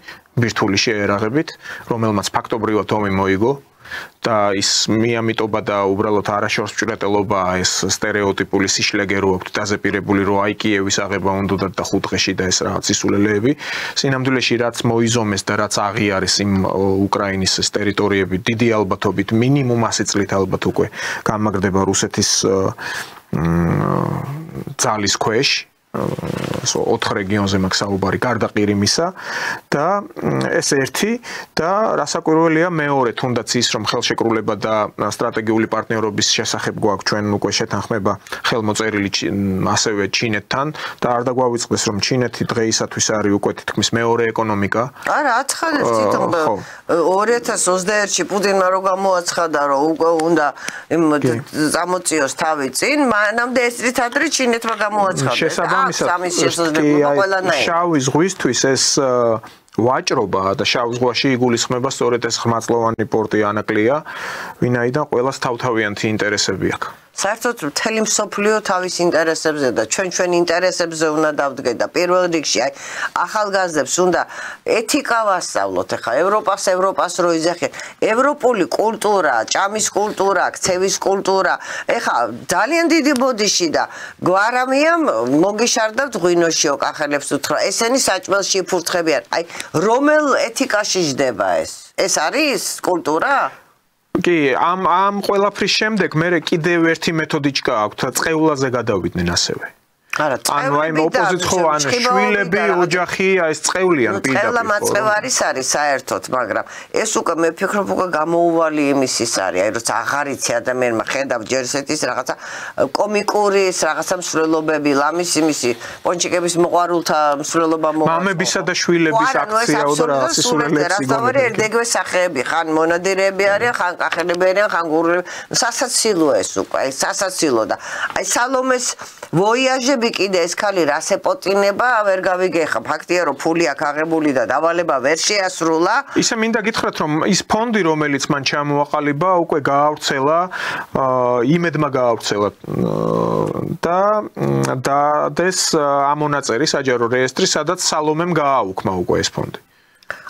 ბირთვული შეერაღებით, რომელმაც ფაქტობრივად ომი მოიგო. და ის მიამიტობა და უბრალოდ არაშორს ჭრეტელობა ეს სტერეოტიპული სიშლეგე რო აქვს დაზეპირებული რომ აი კიევის აღება უნდა და 5 დღეში და ეს რაღაც ისულელეები სინამდვილეში რაც მოიზომეს და რაც აღიარეს იმ უკრაინის ეს ტერიტორიები დიდი ალბათობით მინიმუმ 100 წლით ალბათ უკვე გამაგრდება რუსეთის ძალის ქვეშ 4 რეგიონზე მაქვს საუბარი გარდა ყირიმისა და ეს ერთი და რასაკვირველია მეორე თუნდაც ის რომ ხელშეკრულება და სტრატეგიული პარტნიორობის შესახებ გვაქვს ჩვენ უკვე შეთანხმება ხელმოწერილი ასევე ჩინეთთან და არ დაგვავიწყდეს რომ ჩინეთი დღეისათვის არის უკვე თითქმის მეორე ეკონომიკა. არა, აცხადებს თვითონ 2021-ში პუტინმა რო გამოაცხადა რომ უკვე უნდა წამოწიოს თავი წინ, მანამდე ეს თითადრი ჩინეთმა გამოაცხადა. შესაბამისად შავი ზღვისთვის ეს ვაჭრობა და შავ ზღვაში იგულისხმება სწორედ ეს ხმაწლოვანი პორტი ანაკლია, ვინაიდან ყველას თავთავიანთი ინტერესები აქვს. საერთოდ მთელი მსოფლიო თავის ინტერესებზე და ჩვენ ინტერესებზე უნდა დავდგეთ და პირველ რიგში აი ახალგაზრდებს უნდა ეთიკა ვასწავლოთ. ახლა ევროპას რო იძახენ, ევროპული კულტურა, ჭამის კულტურა, ქცევის კულტურა, ახლა ძალიან დიდი ბოდიში და გვარამიამ მოგიშარდავთ ღვინოშიო კახელებს უთხრა. ესენი საჭმელში იფურთხებიან. აი რომელ ეთიკაში ჯდება ეს? ეს არის კულტურა? კი, ამ ყველაფრის შემდეგ მე კიდევ ერთი მეთოდი ჩქააქვთ, წეულაზე გადავიდნენ ასევე. არა, ანუ აი ოპოზიციო შვილები, ოჯახი, აი ეს წევლიან პირდაპირ. ყველა მაწევარის არის საერთოდ, მაგრამ ეს უკვე მე ფიქრობ უკვე გამოუვალი იმის ის არის, აი როცა აღარ იცი ადამიანმა ხედავ ჯერ ესეთის რაღაცა კომიკური ეს რაღაცა მსვლელობები, ლამისი მისი პონჩიკების მოყვარულთა მსვლელობა მოვა. მამებისა და შვილების აქციაო და რაღაც სულელებს იგონებენ. ერთგვე სახეები, ხან მონადირეები არიან, ხან კახელები არიან, ხან გურლები. სასაცილო ეს უკვე, აი სასაცილო და აი სალომეს ვოიაჟები კიდე ეს ხალი რას ეპოტინება ვერ გავიგეხა ფაქტია რომ ფული აქ აღებული და დავალება ვერ შეასრულა ისე მინდა გითხრათ რომ ის ფონდი რომელიც მან ჩამოაყალიბა უკვე გაავრცელა იმედმა გაავრცელა და ეს ამონაწერი საჯარო რეესტრი სადაც სალომემ გააუქმა უკვე ეს ფონდი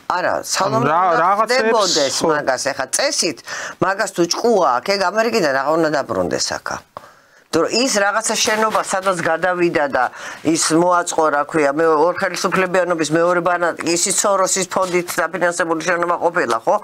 არა, სალომე რაღაცებს მაგას ეხა წესით მაგას თუ ჭკუა აქ ეგ ამერიკიდან რა უნდა დაბრუნდეს აქა ის რაღაცა შენობა სადაც გადავიდა და ის მოაწყო რა ქვია მე ორ ხელისუფლებიანობის მეორე ბანაკი ისიც სოროსის ფონდით დაფინანსებული შენობა ყოფილა ხო?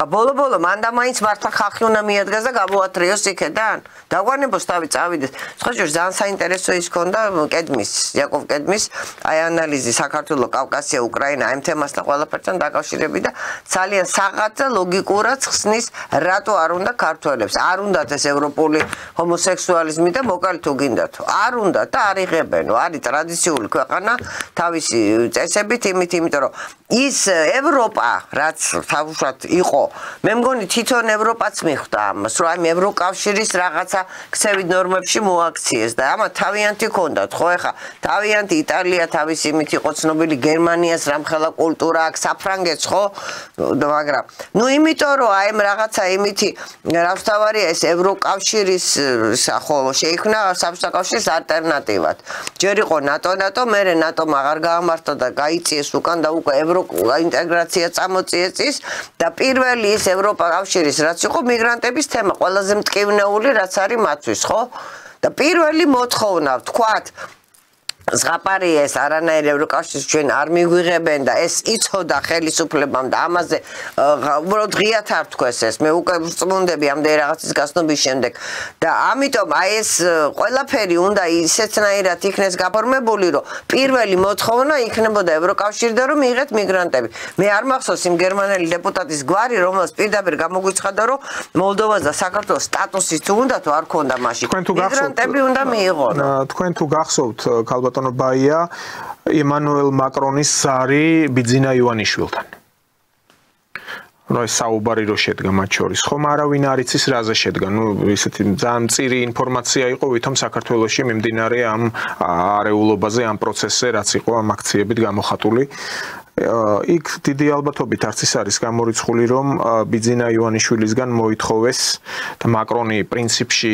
ბოლო მან და მაინც მართლა ხალხი უნდა მიადგას და გამოათრიოს იქედან დაგვანებოს თავი წავიდეს სხვაჯერ ძალიან საინტერესო ის ქონდა იაკოვ კედმის აი ანალიზი საქართველოს კავკასია უკრაინა ამ თემასთან ყველაფერთან დაკავშირები და ძალიან საღად და ლოგიკურად ხსნის რატო არ უნდა ქართველებს არ უნდათ ეს ევროპული ჰომოსექსუალიზმი და მოკალი თუ გინდათ არ უნდა და არ იღებენო არის ტრადიციული ქვეყანა თავისი წესებით იმიტომ რომ ის ევროპა რაც თავშად იყო მე მგონი თვითონ ევროპაც მიხვდა ამას რომ აი ევროკავშირის რაღაცა ქცევით ნორმებში მოაქციეს და ამა თავიანთი ქონდათ ხო ეხა თავიანთი იტალია თავის იმით იყო ცნობილი გერმანიას რამხელა კულტურა აქვს საფრანგეთს ხო მაგრამ ნუ იმიტომ რომ აი რაღაცა იმითი რავსთავარია ეს ევროკავშირის ხო შეიქმნა საბჭოთა კავშირის ალტერნატივად. ჯერ იყო ნატო, მერე ნატომ აღარ გაამართლა და გაიწიეს უკან და უკვე ევროინტეგრაცია წამოწიეს და პირველი ის ევროკავშირის რაც იყო მიგრანტების თემა, ყველაზე მტკივნეული რაც არის მათთვის, ხო? და პირველი მოთხოვნა ვთქვათ ზღაპარი ეს არანაირ ევროკავშირს ჩვენ არ მიგვიღებენ და ეს იცოდა ხელისუფლებამ და ამაზე უბრალოდ ღიათ არ თქვეს ეს მე უკვე ვწმუნდები ამდენი რაღაცის გასნობის შემდეგ და ამიტომ აი ეს ყველაფერი უნდა ისეთნაირად იქნეს გაფორმებული რომ პირველი მოთხოვნა იქნებოდა ევროკავშირიდან რომ მიიღეთ მიგრანტები მე არ მახსოვს იმ გერმანელი დეპუტატის გვარი რომელს პირდაპირ გამოგვიცხადა რომ მოლდოვას და საქართველოს სტატუსი თუ უნდა თუ არ ქონდა მაშინ მიგრანტები უნდა მიიღონ თქვენ თუ გახსოვთ ბატონო ბაია ემანუელ მაკრონის ზარი ბიძინა ივანიშვილთან. ნუ ეს საუბარი რო შედგა მათ შორის, ხომ არავინ არ იცის რაზე შედგა. ნუ ისეთი ძალიან მწირი ინფორმაცია იყო, ვითომ საქართველოში მიმდინარე ამ არეულობაზე, ამ პროცესზე, რაც იყო ამ აქციებით გამოხატული. იქ დიდი ალბათობით არც ის არის გამორიცხული რომ ბიძინა ივანიშვილისგან მოითხოვეს და მაკრონი პრინციპში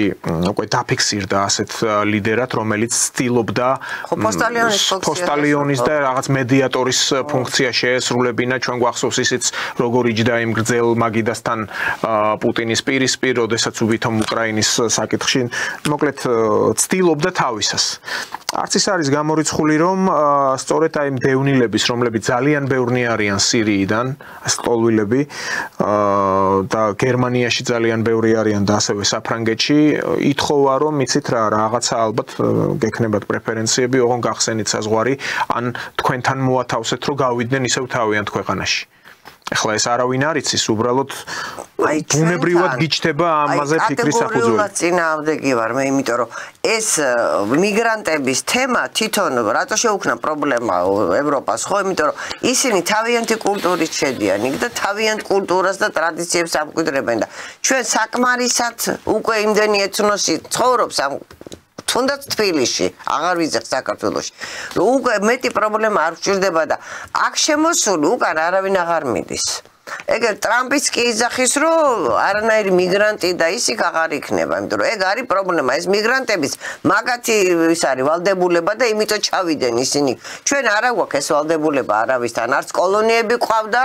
უკვე დაფიქსირდა ასეთ ლიდერად რომელიც ცდილობდა პოსტალიონის და რაღაც მედიატორის ფუნქცია შეესრულებინა ჩვენ გვახსოვს ისიც როგორ იჯდა იმ გრძელ მაგიდასთან პუტინის პირისპირ როდესაც ვითომ უკრაინის საკითხში მოკლედ ცდილობდა თავისას არც ის არის გამორიცხული რომ სწორედ აი მდევნილების რომლებიც ძალიან ძალიან ბევრნი არიან სირიიდან, სტოლვილები და გერმანიაში ძალიან ბევრი არიან და ასევე საფრანგეთში. ითხოვა რომ იცით რა რაღაცა ალბათ გექნებათ პრეფერენციები, ოღონ გახსენით საზღვარი, ან თქვენთან მოათავსეთ რომ გავიდნენ ისევ თავიანთ ქვეყანაში. ეხლა ეს არავინ არ იცის, უბრალოდ ბუნებრივად გიჩნდება ამაზე ფიქრის საფუძველი. კატეგორიულად წინააღმდეგი ვარ მე, იმიტომ რომ ეს მიგრანტების თემა თვითონ რატო შეუქმნა პრობლემა ევროპას, ხო? იმიტომ რომ ისინი თავიანთი კულტურით შედიან იქ და თავიანთ კულტურას და ტრადიციებს ამკვიდრებენ და ჩვენ საკმარისად უკვე იმდენი ეთნოსი ცხოვრობს ამ თუნდაც თბილისში, აღარ ვიზახ საქართველოში. უკვე მეტი პრობლემა არ გვჭირდება და აქ შემოსული უკან არავინ აღარ მიდის. ეგერ ტრამპიც კი იძახის, რომ არანაირი მიგრანტი და ისიქ აღარ იქნება, იმიტომ რომ ეგ არის პრობლემა, ეს მიგრანტების მაგათი ის არის ვალდებულება და იმიტომ ჩავიდნენ ისინი. ჩვენ არა გვაქვს ეს ვალდებულება არავისთან, არც კოლონიები ყავდა,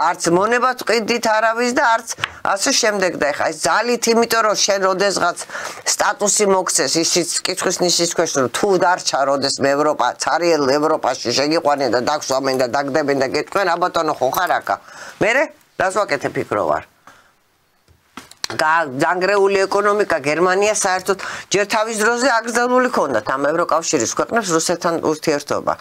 არც მონებაც ყიდით არავის და არც ასე შემდეგ და ეხა ეს ძალით, იმიტომ რომ შენ როდესღაც სტატუსი მოგცეს, ისიც კითხვის ნიშნის ქვეშ, რომ თუ დარჩა როდეს მე ევროპა, цаრიელ ევროპაში შეგიყვანენ და დაგსვამენ და დაგდებენ და გეტყვენ, აბატონო ხო ხარ აქა. მერე რას ვაკეთებ ფიქრო ვარ. განგრეული ეკონომიკა გერმანია საერთოდ ჯერ თავის დროზე აკრძალული ქონდათ ამ ევროკავშირის ქვეყნებს რუსეთთან ურთიერთობა.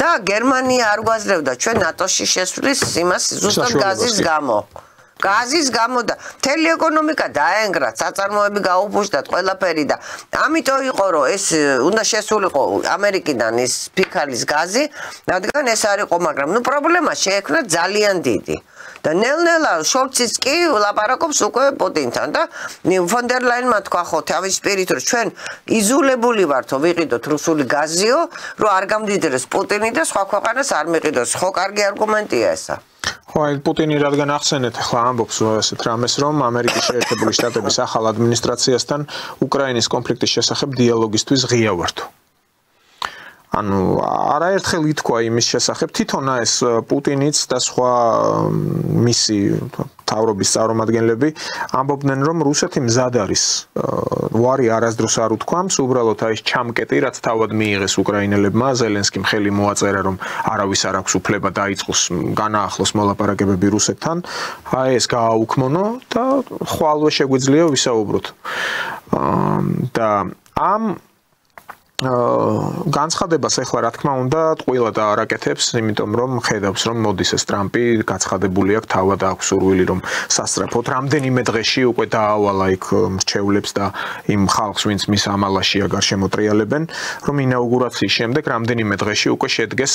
და გერმანია არ გვაძლევდა ჩვენ ნატოში შესვლის იმას ზუსტად გაზის გამო. გაზის გამო და მთელი ეკონომიკა დაენგრა, საწარმოები გაუფუჭდათ ყველაფერი და ამიტომ იყო რომ ეს უნდა შესულიყო ამერიკიდან ის ფიქალის გაზი, რადგან ეს არ იყო, მაგრამ ნუ პრობლემა შეექმნა ძალიან დიდი. და ნელ-ნელა შოლციც კი ლაპარაკობს უკვე პუტინთან და ფონ დერ ლაინმა თქვა ხო თავის სპირით რომ ჩვენ იზოლებული ვართო ვიყიდოთ რუსული გაზიო, რომ არ გამდიდრეს პუტინი და სხვა ქვეყანას არ მიყიდოს. ხო, კარგი არგუმენტია ესა. ხო, პუტინი რადგან ახსენეთ, ახლა ამბობს ესეთ რამეს, რომ ამერიკის შეერთებული შტატების ახალ ადმინისტრაციასთან უკრაინის კონფლიქტის შესახებ დიალოგისთვის ღია ვართო. ანუ არაერთხელ ითქვა იმის შესახებ, თვითონ ეს პუტინიც და სხვა მისი თავრობის წარმომადგენლები ამბობდნენ, რომ რუსეთი მზად არის ვარი არასდროს არ უთქვამს, უბრალოდ აი ეს ჩამკეტი, რაც თავად მიიღეს უკრაინელებმა, ზელენსკიმ ხელი მოაწერა, რომ არავის არ აქვს უფლება დაიწყოს განაახლოს მოლაპარაკებები რუსეთთან, აი ეს გააუქმონო და ხვალვე შეგვიძლია ვისაუბროთ. და ამ განცხადებას ახლა რა თქმა უნდა ყველა დაარაკეთებს, იმიტომ რომ ხედავს რომ მოდის ეს ტრამპი გაცხადებული აქვს, თავად აქვს სურვილი რომ სასწრაფოდ რამდენიმე დღეში უკვე დაავალა იქ მრჩევლებს და იმ ხალხს, ვინც მის ამალაშია გარშემოტრიალებენ, რომ ინაუგურაციის შემდეგ რამდენიმე დღეში უკვე შედგეს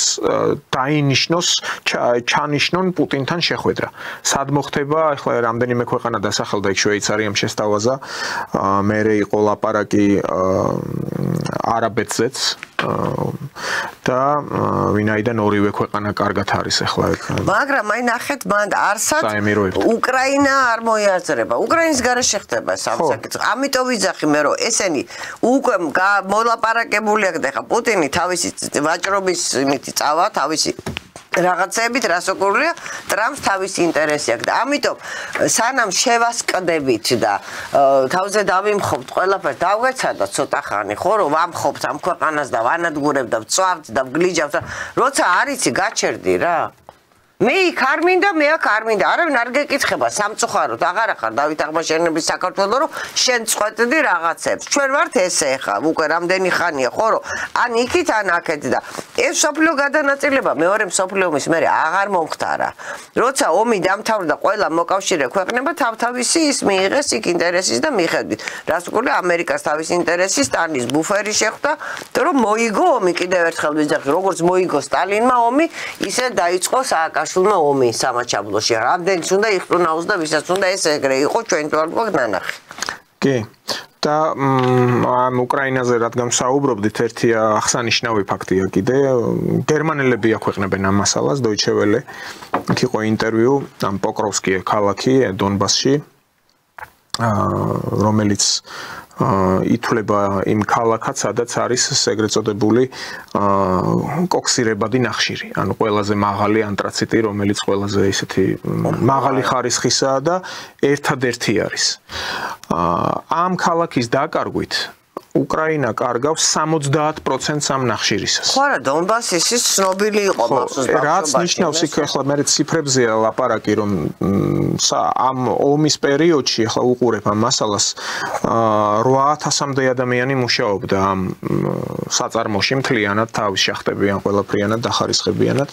დაინიშნოს, ჩანიშნონ პუტინთან შეხვედრა. სად მოხდება? ახლა რამდენიმე ქვეყანა დასახელდა, იქ შვეიცარიამ შესთავაზა, მერე იყო ლაპარაკი არაბეთზეც და ვინაიდან ორივე ქვეყანა კარგად არის ახლა ეგ. მაგრამ აი ნახეთ, მან არსად უკრაინა არ მოიაზრება. უკრაინის გარეშე ხდება სამსაკითხო. ამიტომ ვიძახი მე რომ ესენი უკვე მოლაპარაკებული აქვს და ხა პუტინი თავისი ვაჭრობის იმითი წავა, თავისი რაღაცებით რასაკურია ტრამპს თავისი ინტერესი აქვს და ამიტომ სანამ შევასყდებით და თავზე დავიმხობთ ყველაფერს დავგეცადოთ ცოტა ხანი ხო რომ ვამხობთ ამ ქვეყანას და ვანადგურებთ და ვწვავთ და ვგლიჯავთ როცა არიცი გაჩერდი რა მე იქ არ მინდა მე აქ არ მინდა არავინ არ გეკითხება სამწუხაროდ აღარ ახარ დავით აღმაშენების საქართველო რომ შენ წყვეტდი რაღაცებს ჩვენ ვართ ესე ხა უკვე რამდენი ხანია ხო რომ ან იქით ან აქეთ და ეს სოფლიო გადანაწილება მეორე სოფლიო ომის მე აღარ მომხდარა როცა ომი დამთავრდა ყველა მოკავშირე ქვეყნება თავთავისი ის მიიღეს იქ ინტერესის და მიხედვით რას ვქონდა ამერიკას თავის ინტერესის სტალინის ბუფერი შეხვდა რომ მოიგო ომი კიდევ ერთხელ ვიძახი როგორც მოიგო სტალინმა ომი ისე დაიწყო სააკაშვილმა ომი სამაჩაბლოში რამდენიც უნდა იხტუნაოს და ვისაც უნდა ეს ეგრე იყო ჩვენ თვალ გვაქვს ნანახი კი და ამ უკრაინაზე რადგან საუბრობდით ერთი აღსანიშნავი ფაქტია კიდე გერმანელები აქვეყნებენ ამ მასალას Deutsche Welle იქ იყო ინტერვიუ ამ პოკროვსკი ქალაქი დონბასში რომელიც ითვლება იმ ქალაქად, სადაც არის ეგრეთ წოდებული კოქსირებადი ნახშირი, ანუ ყველაზე მაღალი ანტრაციტი, რომელიც ყველაზე ისეთი მაღალი ხარისხისაა და ერთადერთი არის. ამ ქალაქის დაკარგვით უკრაინა კარგავს 70%-ს ამ ნახშირისას. ხო არა, დონბასის ის ცნობილი იყო მახსოვს ბავშვობაში. რაც ნიშნავს იქ ახლა მე ციფრებზეა ლაპარაკი, რომ ამ ომის პერიოდში ახლა უყურებ ამ მასალას 8000-მდე ადამიანი მუშაობდა ამ საწარმოში მთლიანად თავის შახტებიან ყველაფრიანად დახარისხებიანად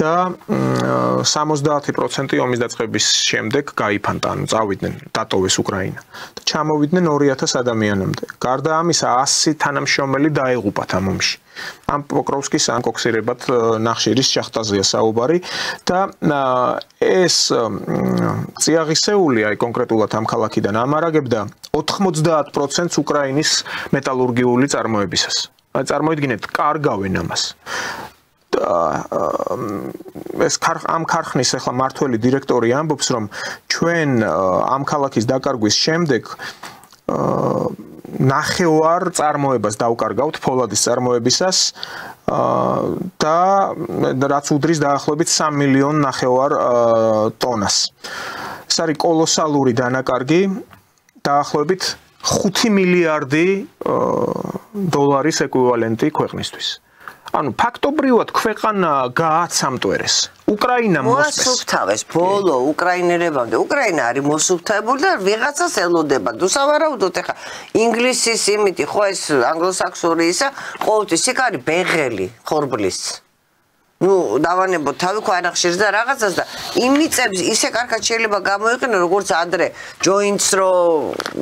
და 70% ომის დაწყების შემდეგ გაიფანტა, ანუ წავიდნენ, დატოვეს უკრაინა და ჩამოვიდნენ 2000 ადამიანამდე. გარდა ამისა 100 თანამშრომელი დაეღუპათ ამ ომში. ამ პოკროვსკის ანკოქსირებად ნახშირის შახტაზეა საუბარი და ეს წიაღისეული აი კონკრეტულად ამ ქალაქიდან ამარაგებდა 90%-ს უკრაინის მეტალურგიული წარმოებისას. აი წარმოიდგინეთ, კარგავენ ამას. ეს ამ ქარხნის ახლა მართველი დირექტორი ამბობს, რომ ჩვენ ამ ქალაქის დაკარგვის შემდეგ ნახევარ წარმოებას დავკარგავთ ფოლადის წარმოებისას და რაც უდრის დაახლოებით 3 მილიონ ნახევარ ტონას. ეს არის კოლოსალური დანაკარგი, დაახლოებით 5 მილიარდი დოლარის ეკვივალენტი ქვეყნისთვის. ანუ ფაქტობრივად ქვეყანა გააცამტვერეს. უკრაინა მოსწეს. მოსუფთავეს ბოლო უკრაინელებამდე. უკრაინა არის მოსუფთებული და ვიღაცას ელოდება. დუსავარაუდოთ ახლა ინგლისის იმითი ხო ეს ანგლოსაქსონური ისა ყოველთვის იქ არის ბეღელი ხორბლის. Ну, დავანებოთ თავი ქვანახშირს და რაღაცას და იმიწებს ისე კარგად შეიძლება გამოიყენო როგორც ადრე ჯოინტს რო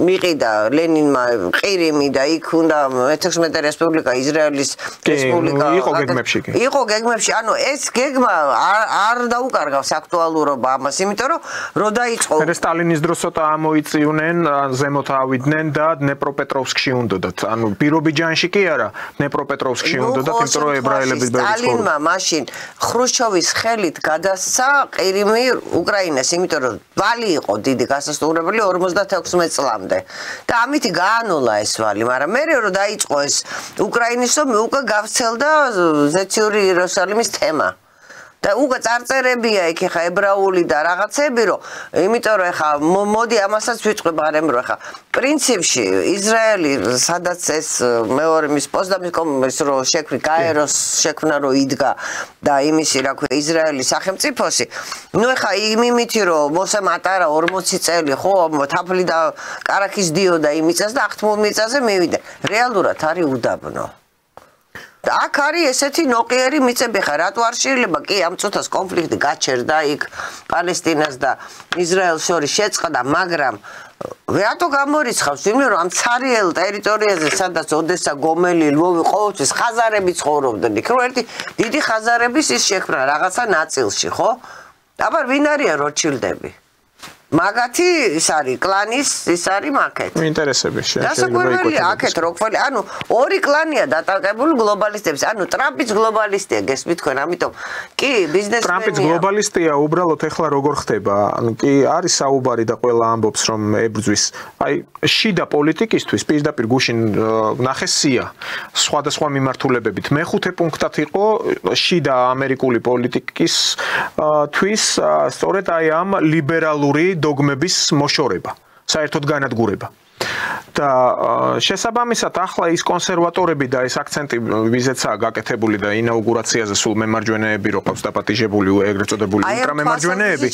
მიყიდა ლენინმა ყირიმი და იქ უნდა მე-16 რესპუბლიკა ისრაელის რესპუბლიკა იყო გეგმებში ანუ ეს გეგმა არ დაუკარგავს აქტუალურობა ამას იმიტომ რომ დაიწყო მე სტალინის დროს ცოტა ამოიწივნენ ზემოთ ავიდნენ და დნეპროპეტროვსკში უნდათ ანუ ბირობიჯანში კი არა დნეპროპეტროვსკში უნდათ იმიტომ რომ ებრაელები სტალინმა მაშინ ხრუშჩოვის ხელით გადასცა ყირიმი უკრაინას, იმიტომ რომ ვალი იყო დიდი გასასტურებელი 56 წლამდე. და ამით გაანოლა ეს ვალი, მაგრამ მე რო დაიწყო ეს უკრაინის ომი უკვე გავცელდა ზეციური იერუსალიმის თემა. და უკვე წარწერებია იქ ხა ებრაული და რაღაცები რომ იმიტომ რომ ხა მოდი ამასაც ვიწყებ არემ რომ ხა პრინციპში ისრაელი სადაც ეს მეორე მის პოსტამის კომის რო შექმნი გაეროს შექმნა რო იდგა და იმისი რა ქვია ისრაელის სახელმწიფოსი ნუ ხა იმითი რომ მოსე მატარა 40 წელი ხო თაფლი და კარაქის დიოდა იმიწას და ახთმულ მიწაზე მივიდა რეალურად არის უდაბნო აქ არის ესეთი ნოყიერი მიწები ხა რატო არ შეიძლება კი ამ წუთას კონფლიქტი გაჩერდა იქ პალესტინას და ისრაელს შორის შეწყდა მაგრამ რატო გამორიცხავს ვინმე რომ ამ ცარიელ ტერიტორიაზე სადაც ოდესა გომელი ლვოვი ყოველთვის ხაზარები ცხოვრობდნენ იქ რომ ერთი დიდი ხაზარების ის შექმნა რაღაცა ნაწილში ხო აბა ვინ არიან როჩილდები მაგათი ის არის კლანის ის არის მაკეთ. ინტერესები შესაძლებელი აქეთ როკფელი, ანუ ორი კლანია დატაკებული გლობალისტების. ანუ ტრამპიც გლობალისტია, გესმით თქვენ, ამიტომ კი ბიზნესმენია. ტრამპიც გლობალისტია, უბრალოდ ეხლა როგორ ხდება? ანუ კი არის საუბარი და ყველა ამბობს რომ ებრძვის. აი შიდა პოლიტიკისთვის პირდაპირ გუშინ ნახეს სია სხვადასხვა მიმართულებებით. მეხუთე პუნქტად იყო შიდა ამერიკული პოლიტიკის თვის სწორედ აი ამ ლიბერალური დოგმების მოშორება, საერთოდ განადგურება. და შესაბამისად ახლა ის კონსერვატორები და ეს აქცენტი ვიზეცაა გაკეთებული და ინაუგურაციაზე სულ მემარჯვენეები რო ყავს დაპატიჟებული ეგრეთ წოდებული ულტრამემარჯვენეები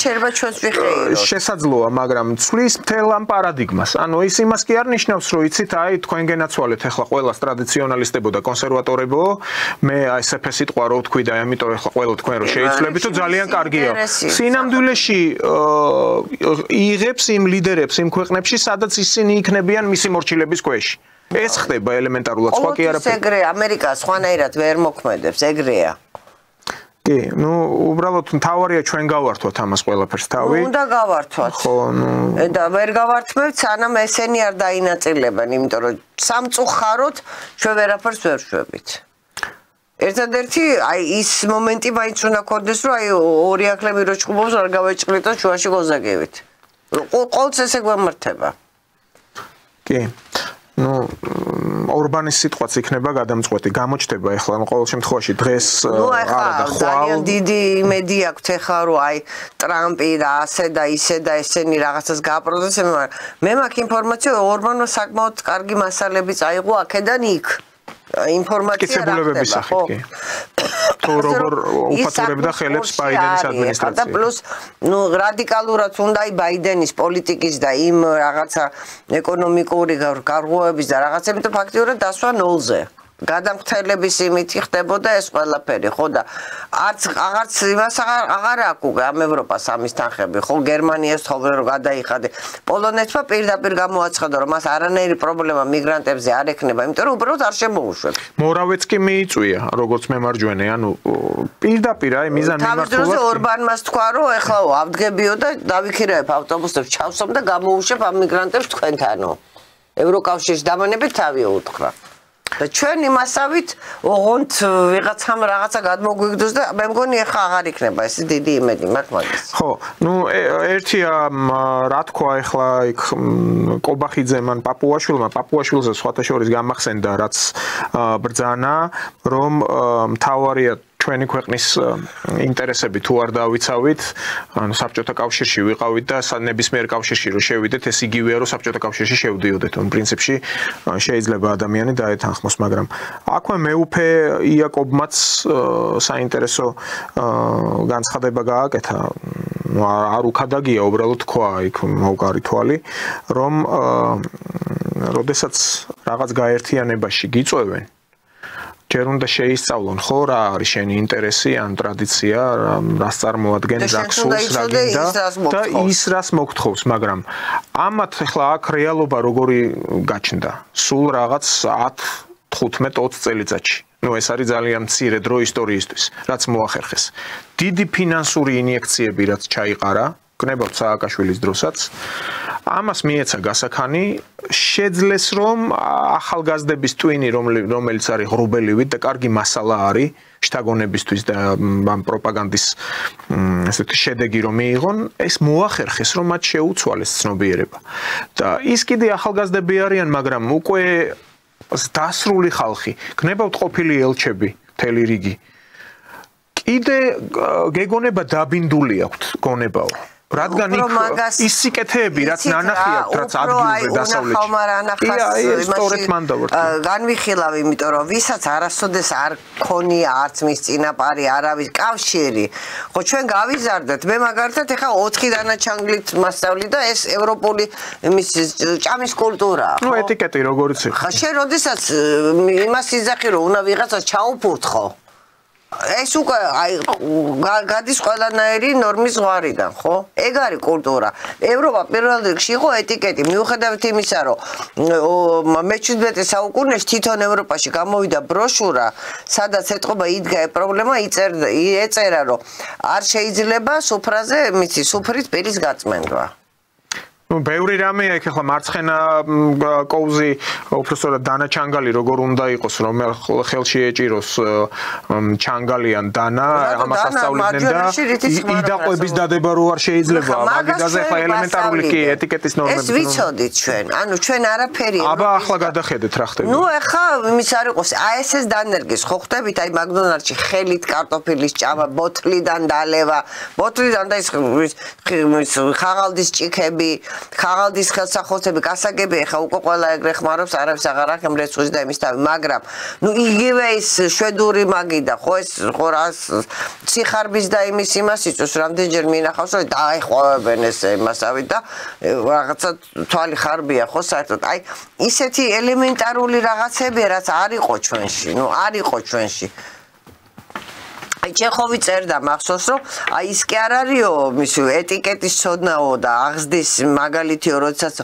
შესაძლოა მაგრამ ცვლის მთელ ამ პარადიგმას ანუ ის იმას კი არ ნიშნავს რომ იცით აი თქვენ გენაცვალეთ ახლა ყველას ტრადიციონალისტებო და კონსერვატორებო მე აი ესეფე სიტყვა რო ვთქვი და ამიტომ ახლა ყველა თქვენ რო შეიცვლებითო ძალიან კარგია სინამდვილეში იღებს იმ ლიდერებს იმ ქვეყნებში სადაც ისინი იქნებიან მისი მორჩილების ქვეშ. ეს ხდება ელემენტარულად, სხვა კი არაფერი. ეგრე ამერიკა სხვანაირად ვერ მოქმედებს, ეგრეა. კი, ну, უბრალოდ თავარია ჩვენ გავართვათ ამას ყველაფერს თავი. უნდა გავართვათ. ხო, ну. და ვერ გავართმევთ, სანამ ესენი არ დაინაწილებენ, იმიტომ რომ სამწუხაროდ ჩვენ ვერაფერს ვერ შვებით. ერთადერთი აი ის მომენტი მაინც უნდა გქონდეს, რომ აი ორი აკლები რო ჭუბობს, არ გავეჭყრიტო შუაში გოზაგებით. ყოველთვის ესე გვემართება. კი. ну ორბანის სიტყვაც იქნება გადამწყვეტი გამოჩნდება ეხლა ყოველ შემთხვევაში დღეს არა და ხვალ ძალიან დიდი იმედი აქვს ეხლა რომ აი ტრამპი და ასე და ისე და ესენი რაღაცას გააპროცესებენ მაგრამ მე მაქვს ინფორმაცია ორბანმა საკმაოდ კარგი მასალები წაიღო აქედან იქ ინფორმაცია რა ხდება ხო თუ როგორ უფათურებდა ხელებს ბაიდენის ადმინისტრაცია და პლუს ну რადიკალურად უნდა აი ბაიდენის პოლიტიკის და იმ რაღაცა ეკონომიკური გარღვევების და რაღაცებით ფაქტიურად დასვა ნოლზე გადამხდელების იმით ხდებოდა ეს ყველაფერი ხო და აღარც იმას აღარ აქვს ამ ევროპას ამის თანხები ხო გერმანიას თხოვენ რომ გადაიხადე პოლონეთმა პირდაპირ გამოაცხადა რომ მას არანაირი პრობლემა მიგრანტებზე არ ექნება იმიტომ რომ უბრალოდ არ შემოუშვებს მორავეც კი მიიწვია როგორც მემარჯვენე ანუ პირდაპირ აი მიზან მიმართულად თავის ორბანმას თქვა რომ ეხლა ავდგებიო და დავიქირებ ავტობუსებს ჩავსვამ და გამოუშვებ ამ მიგრანტებს თქვენთანო ევროკავშირის დამანებით თავი უთხრა და ჩვენ იმასავით ოღონდ ვიღაცამ რაღაცა გადმოგვიგდოს და მე მგონი ახლა აღარ იქნება ეს დიდი იმედი მაქვს მაგის. ხო, ну ერთია რა თქვა ახლა იქ კობახიძემ ან პაპუაშვილზე სხვათა შორის გამახსენდა რაც ბრძანა რომ მთავარია ჩვენი ქვეყნის ინტერესები თუ არ დავიცავით, ანუ საბჭოთა კავშირში ვიყავით და ნებისმიერ კავშირში რო შევიდეთ, ეს იგივეა რომ საბჭოთა კავშირში შევდიოდეთ, ან პრინციპში შეიძლება ადამიანი დაეთანხმოს, მაგრამ აქვე მეუფე იაკობმაც საინტერესო განცხადება გააკეთა. არ უქადაგია უბრალოდ თქვა იქ მოვკარი თვალი, რომ როდესაც რაღაც გაერთიანებაში გიწევენ ჯერ უნდა შეისწავლონ ხო რა არის შენი ინტერესი ან ტრადიცია რას წარმოადგენს რა გსურს რა გინდა და ის რას მოგთხოვს მაგრამ ამათ ახლა აქ რეალობა როგორი გაჩნდა სულ რაღაც 10-15-20 წელიწადში ну ეს არის ძალიან მცირე დრო ისტორიისთვის რაც მოახერხეს დიდი ფინანსური ინიექციები რაც ჩაიყარა გნებავთ სააკაშვილის დროსაც ამას მიეცა გასახანი შეძლეს რომ ახალგაზრდების ტვინი რომელიც არის ღრუბელივით და კარგი მასალა არის შთაგონებისთვის და ამ პროპაგანდის ესეთი შედეგი რომ მიიღონ ეს მოახერხეს რომ მათ შეუცვალეს ცნობიერება და ის კიდე ახალგაზრდები არიან მაგრამ უკვე დასრული ხალხი გნებავთ ყოფილი ელჩები მთელი რიგი კიდე გეგონება დაბინდული აქვთ გონებაო რადგან ის სიკეთეები რაც ნანახი აქვს რაც ადგილზე დასავლეთში სწორედ მან დავარდა განვიხილავ იმიტომ რომ ვისაც არასოდეს არ ქონია არც მის წინაპარი არავის კავშირი ხო ჩვენ გავიზარდეთ მე მაგალითად ეხა 4 დანაჩანგლით მასწავლი და ეს ევროპული მის ჭამის კულტურაა ნუ ეტიკეტი როგორიც იყო ხა შენ როდესაც იმას იძახი რომ უნდა ვიღაცას ჩაუფურთხო ეს უკვე აი გადის ყველანაირი ნორმის ზღვარიდან, ხო? ეგ არის კულტურა. ევროპა პირველ რიგში იყო ეტიკეტი. მიუხედავად იმისა, რომ მე-17 საუკუნეში თვითონ ევროპაში გამოვიდა ბროშურა, სადაც ეთყობა იდგა პრობლემა, ეწერა, რომ არ შეიძლება სუფრაზე, მიცი, სუფრის პირის გაწმენდვა. ну ბევრი რამეა იქ ახლა მარცხენა კოუზი უბრალოდ დანა ჩანგალი როგორ უნდა იყოს რომ ხელში ეჭიროს ჩანგალიან დანა ამას ასწავლიდნენ და იდაყვების დადება რო არ შეიძლება მაგიდაზე ახლა ელემენტარული კი ეტიკეტის ნორმები ეს ვიცოდით ჩვენ ანუ ჩვენ არაფერი აბა ახლა გადახედეთ რა ხდება ну ახლა იმის არ იყოს ASS დანერგის ხო ხდებით აი მაკდონალდში ხელით კარტოფილის ჭამა ბოთლიდან დალევა ბოთლიდან და ის ხაღალდის ჭიქები ხაღალდის ხელსაყრელები გასაგები ახლა უკვე ყველა ეგრე ხმარობს არავის აღარ აქვს მრეწვის და იმის თავი მაგრამ ну იგივე ის შვედური მაგიდა ხო ეს ხო რას ციხარბის და იმის იმას იწვევს რამდენჯერ მინახავს რომ დაეხვევებენ ეს იმასავით და რაღაცა თვალი ხარბია ხო საერთოდ აი ისეთი ელემენტარული რაღაცები რაც არ იყო ჩვენში ну არ იყო ჩვენში აი ჩეხოვი წერდა მახსოვს რომ აი ის კი არ არისო მის ეტიკეტის ცოდნაო და აღზრდის მაგალითიო როდესაც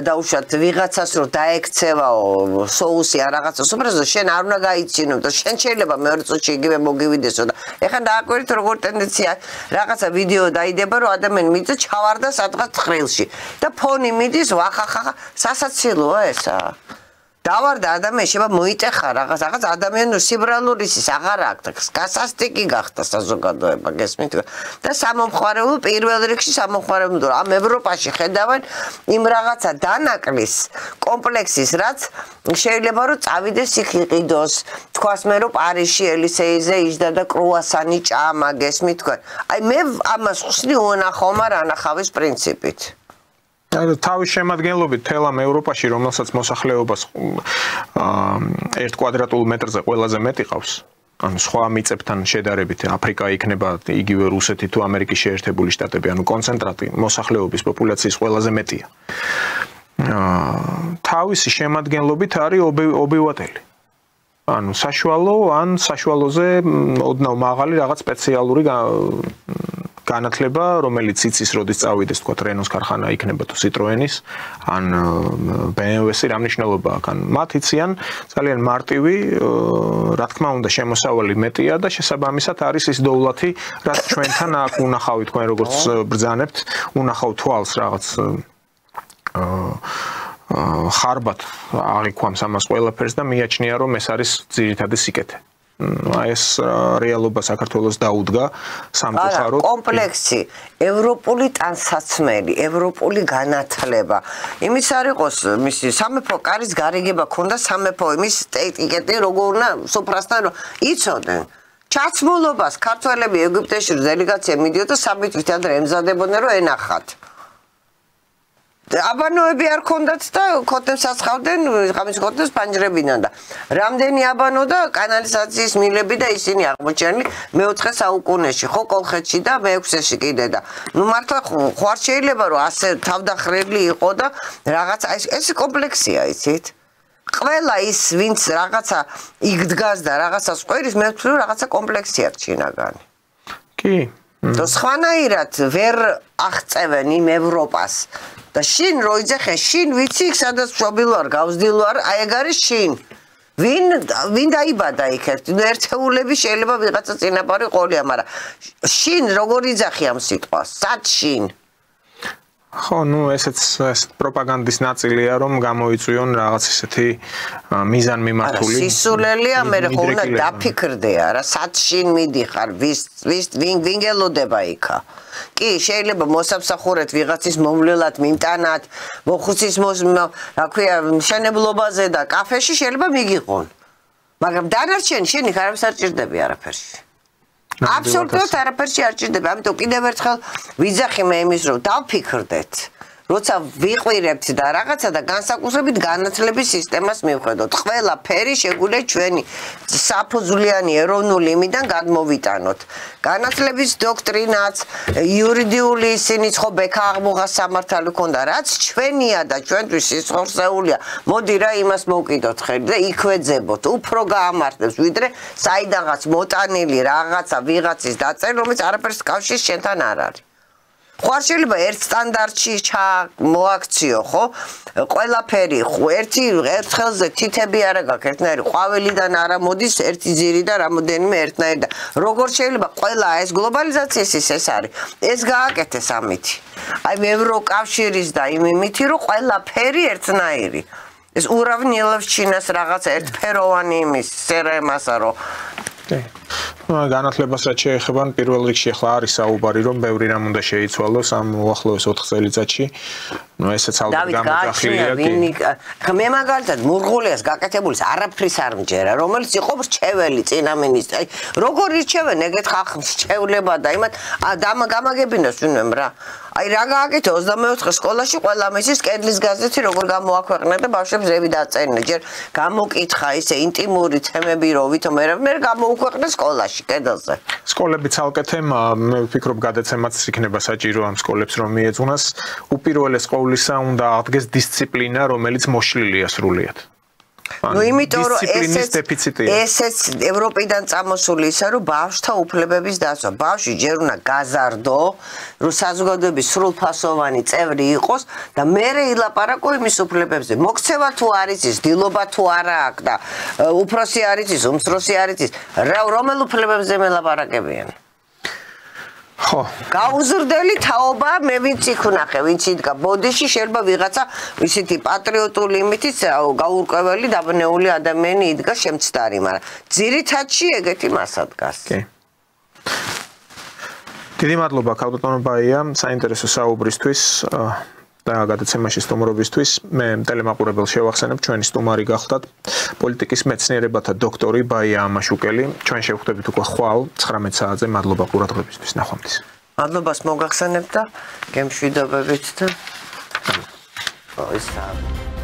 დაუშვათ ვიღაცას რომ დაექცევაო соуსი ან რაღაცას უბრალოდ შენ არ უნდა გაიცინო და შენ შეიძლება მეორე წუთში იგივე მოგივიდესო და ეხლა დააკვირდით როგორ ტენდენცია რაღაცა ვიდეო დაიდება რომ ადამიანი მიდის ჩავარდა სადღაც თხრილში და ფონი მიდის ვახახა სასაცილოა ესა დავარდა ადამიანს შეიძლება მოიტეხა რაღაც ადამიანური სიბრალური ის აღარ აქვს გასასტიკი გახდა საზოგადოება გესმით და სამომხმარებლო პირველ რიგში სამომხმარებლო ამ ევროპაში ხედავენ იმ რაღაცა დანაკლის კომპლექსის რაც შეიძლება რომ წავიდეს იქ იყიდოს თქვას მე რომ პარიზში ელისეიზე იჯდა და კრუასანი ჭამა გესმით თქვენ აი მე ამას ხსნი უნახავმა რანახავის პრინციპით თავის შემადგენლობით თელ ამ ევროპაში, რომელსაც მოსახლეობას 1 კვადრატულ მეტრზე ყველაზე მეტი ყავს, ანუ სხვა მიწებთან შედარებით აფრიკა იქნება იგივე რუსეთი თუ ამერიკის შეერთებული შტატები, ანუ კონცენტრატი მოსახლეობის პოპულაციის ყველაზე მეტია. თავისი შემადგენლობით არის ობივატელი. ანუ საშუალო ან საშუალოზე ოდნავ მაღალი რაღაც სპეციალური განათლება, რომელიც იცის, როდის წავიდეს, თქვა, რენოს ქარხანა იქნება თუ Citroen-ის, ან BMW-ს, რა მნიშვნელობა აქვს? ან მათ იციან ძალიან მარტივი, რა თქმა უნდა, შემოსავალი მეტია და შესაბამისად არის ის დოვლათი, რაც ჩვენთან აქ უნახავი თქვენ როგორც ბრძანებთ, უნახავ თვალს რაღაც ხარბად აღიქვამს ამას ყველაფერს და მიაჩნია, რომ ეს არის ძირითადი სიკეთე. ეს რეალობა საქართველოს დაუდგა სამწუხაროდ კომპლექსი ევროპული ტანსაცმელი ევროპული განათლება იმის არ იყოს მისი სამეფო კარის გარიგება ქონდა სამეფო იმის ეტიკეტი როგორ უნდა სუფრასთან იცოდნენ ჩაცმულობას ქართველები ეგვიპტეში დელეგაცია მიდიოდა საბიტვით ადრე ემზადებოდნენ რომ ენახათ აბანოები არ ქონდათ და ქოთნებს აცხავდნენ ღამის ქოთნებს პანჯრებიდან და რამდენი აბანო და კანალიზაციის მილები და ისინი აღმოჩენილი მე-4 საუკუნეში ხო კოლხეთში და მე-6-ში კიდე და ნუ მართლა ხوار შეიძლება რომ ასე თავდახრილი იყო და რაღაც ეს კომპლექსია იცით ყველა ის ვინც რაღაცა იგდგას და რაღაცას ყვერის მე ვთვლი რომ რაღაცა კომპლექსი აქვს ჩინაგანი კი და სხვანაირად ვერ აღწევენ იმ ევროპას და შინ რო იძახე შინ ვიცი სადაც მშობილო არ გავსდილო არ აი ეგ არის შინ ვინ დაიბადა იქ ერთეულები შეიძლება ვიღაცა წინაპარი ყოლია მაგრამ შინ როგორ იძახი ამ სიტყვას სად შინ ხო ნუ ესეც პროპაგანდის ნაწილია რომ გამოიწვიონ რაღაც ისეთი მიზანმიმართული სისულელია მე ხო უნდა დაფიქრდე არა სად შინ მიდიხარ ვინ გელოდება იქა კი შეიძლება მოსამსახურეთ ვიღაცის მომვლელად მიმტანად მოხუცის რა ქვია მშენებლობაზე და კაფეში შეიძლება მიგიყონ მაგრამ დანარჩენი შენი ხარებს არ ჭირდები არაფერში აბსოლუტურად არაფერში არ ჭირდება ამიტომ კიდევ ერთხელ ვიძახი მე იმის რომ დავფიქრდეთ როცა ვიყვირებთ და რაღაცა და განსაკუთრებით განათლების სისტემას მივხედოთ ყველა ფერი შეგვიძლია ჩვენი საფუძვლიანი ეროვნული იმიდან გადმოვიტანოთ განათლების დოქტრინაც იურიდიული ისინიც ხო ბექა აღმოღას სამართალი ქონდა რაც ჩვენია და ჩვენთვის სიცხორსეულია მოდი რა იმას მოვკიდოთ ხელი და იქვეძებოთ უფრო გაამართლებს ვიდრე საიდანღაც მოტანილი რაღაცა ვიღაცის დაწერილი რომელიც არაფერს კავშირს შენთან არ არის ხوار შეიძლება ერთ სტანდარტში მოაქციო ხო ყველაფერი ერთი ერთხელზე თითები არა გაქვს ერთნაირი ყვავილიდან არა მოდის ერთი ძირი და რამოდენიმე ერთნაირი და როგორ შეიძლება ყველა ეს გლობალიზაციის ეს არის ეს გააკეთეს ამითი აი ევროკავშირის და იმითი რომ ყველაფერი ერთნაირი ეს ურავნიელებს ჩინას რაღაც ერთფეროვანი იმის სერემასა რომ განათლებას რაც შეეხება პირველ რიგში ახლა არის საუბარი რომ ბევრი რამ უნდა შეიცვალოს ამ უახლოეს 4 წელიწადში ნუ ესეც ალბათ გამოძახილია კი მე მაგალითად მურღულიას გაკეთებულის არაფრის არ მჯერა რომელიც იყო რჩეველი წინა მინისტრი აი როგორ ირჩევენ ეგეთ ხალხს რჩევლება და იმათ გამაგებინოს ვინმემ რა აი რა გააკეთე 24 სკოლაში ყველა მისის კედლის გაზეთი როგორ გამოაქვეყნა და ბავშვებს ზევი დაწერდნენ ჯერ გამოკითხა ისე ინტიმური თემები რო ვითომ მე გამოუქვეყნე სკოლაში კედელზე სკოლები ცალკე თემა მე ვფიქრობ გადაცემაც იქნება საჭირო ამ სკოლებს რომ მიეძღვნას უპირველეს ყოვლისა უნდა აღდგეს დისციპლინა რომელიც მოშლილია სრულიად ну იმიტომ რომ ესეც ევროპიდან წამოსული ისა რომ ბავშვთა უფლებების დაცვა ბავშვი ჯერ უნდა გაზარდო რომ საზოგადოების სრულფასოვანი წევრი იყოს და მერე ილაპარაკო იმის უფლებებზე მოქცევა თუ არის ის დილობა თუ არა აქვს და უფროსი არის ის უმცროსი არის ის რომელ უფლებებზე მელაპარაკებიან ხო. გაუზრდელი თაობა მე ვინც იქ ვნახე, ვინც იდგა ბოდიში, შეიძლება ვიღაცა ისეთი პატრიოტული იმითიც გაურკვეველი დაბნეული ადამიანი იდგა შემცდარი, მაგრამ ძირითადში ეგეთი მასა დგას. კი. დიდი მადლობა ქალბატონო ბაია, საინტერესო საუბრისთვის და გადაცემაში სტუმრობისთვის. მე ტელემაყურებელს შევახსენებ, ჩვენი სტუმარი გახლდათ პოლიტიკის მეცნიერებათა დოქტორი ბაია ამაშუკელი. ჩვენ შევხვდებით უკვე ხვალ 19 საათზე. მადლობა ყურადღებისთვის. ნახვამდის. მადლობას მოგახსენებ და გემშვიდობებით და ისაა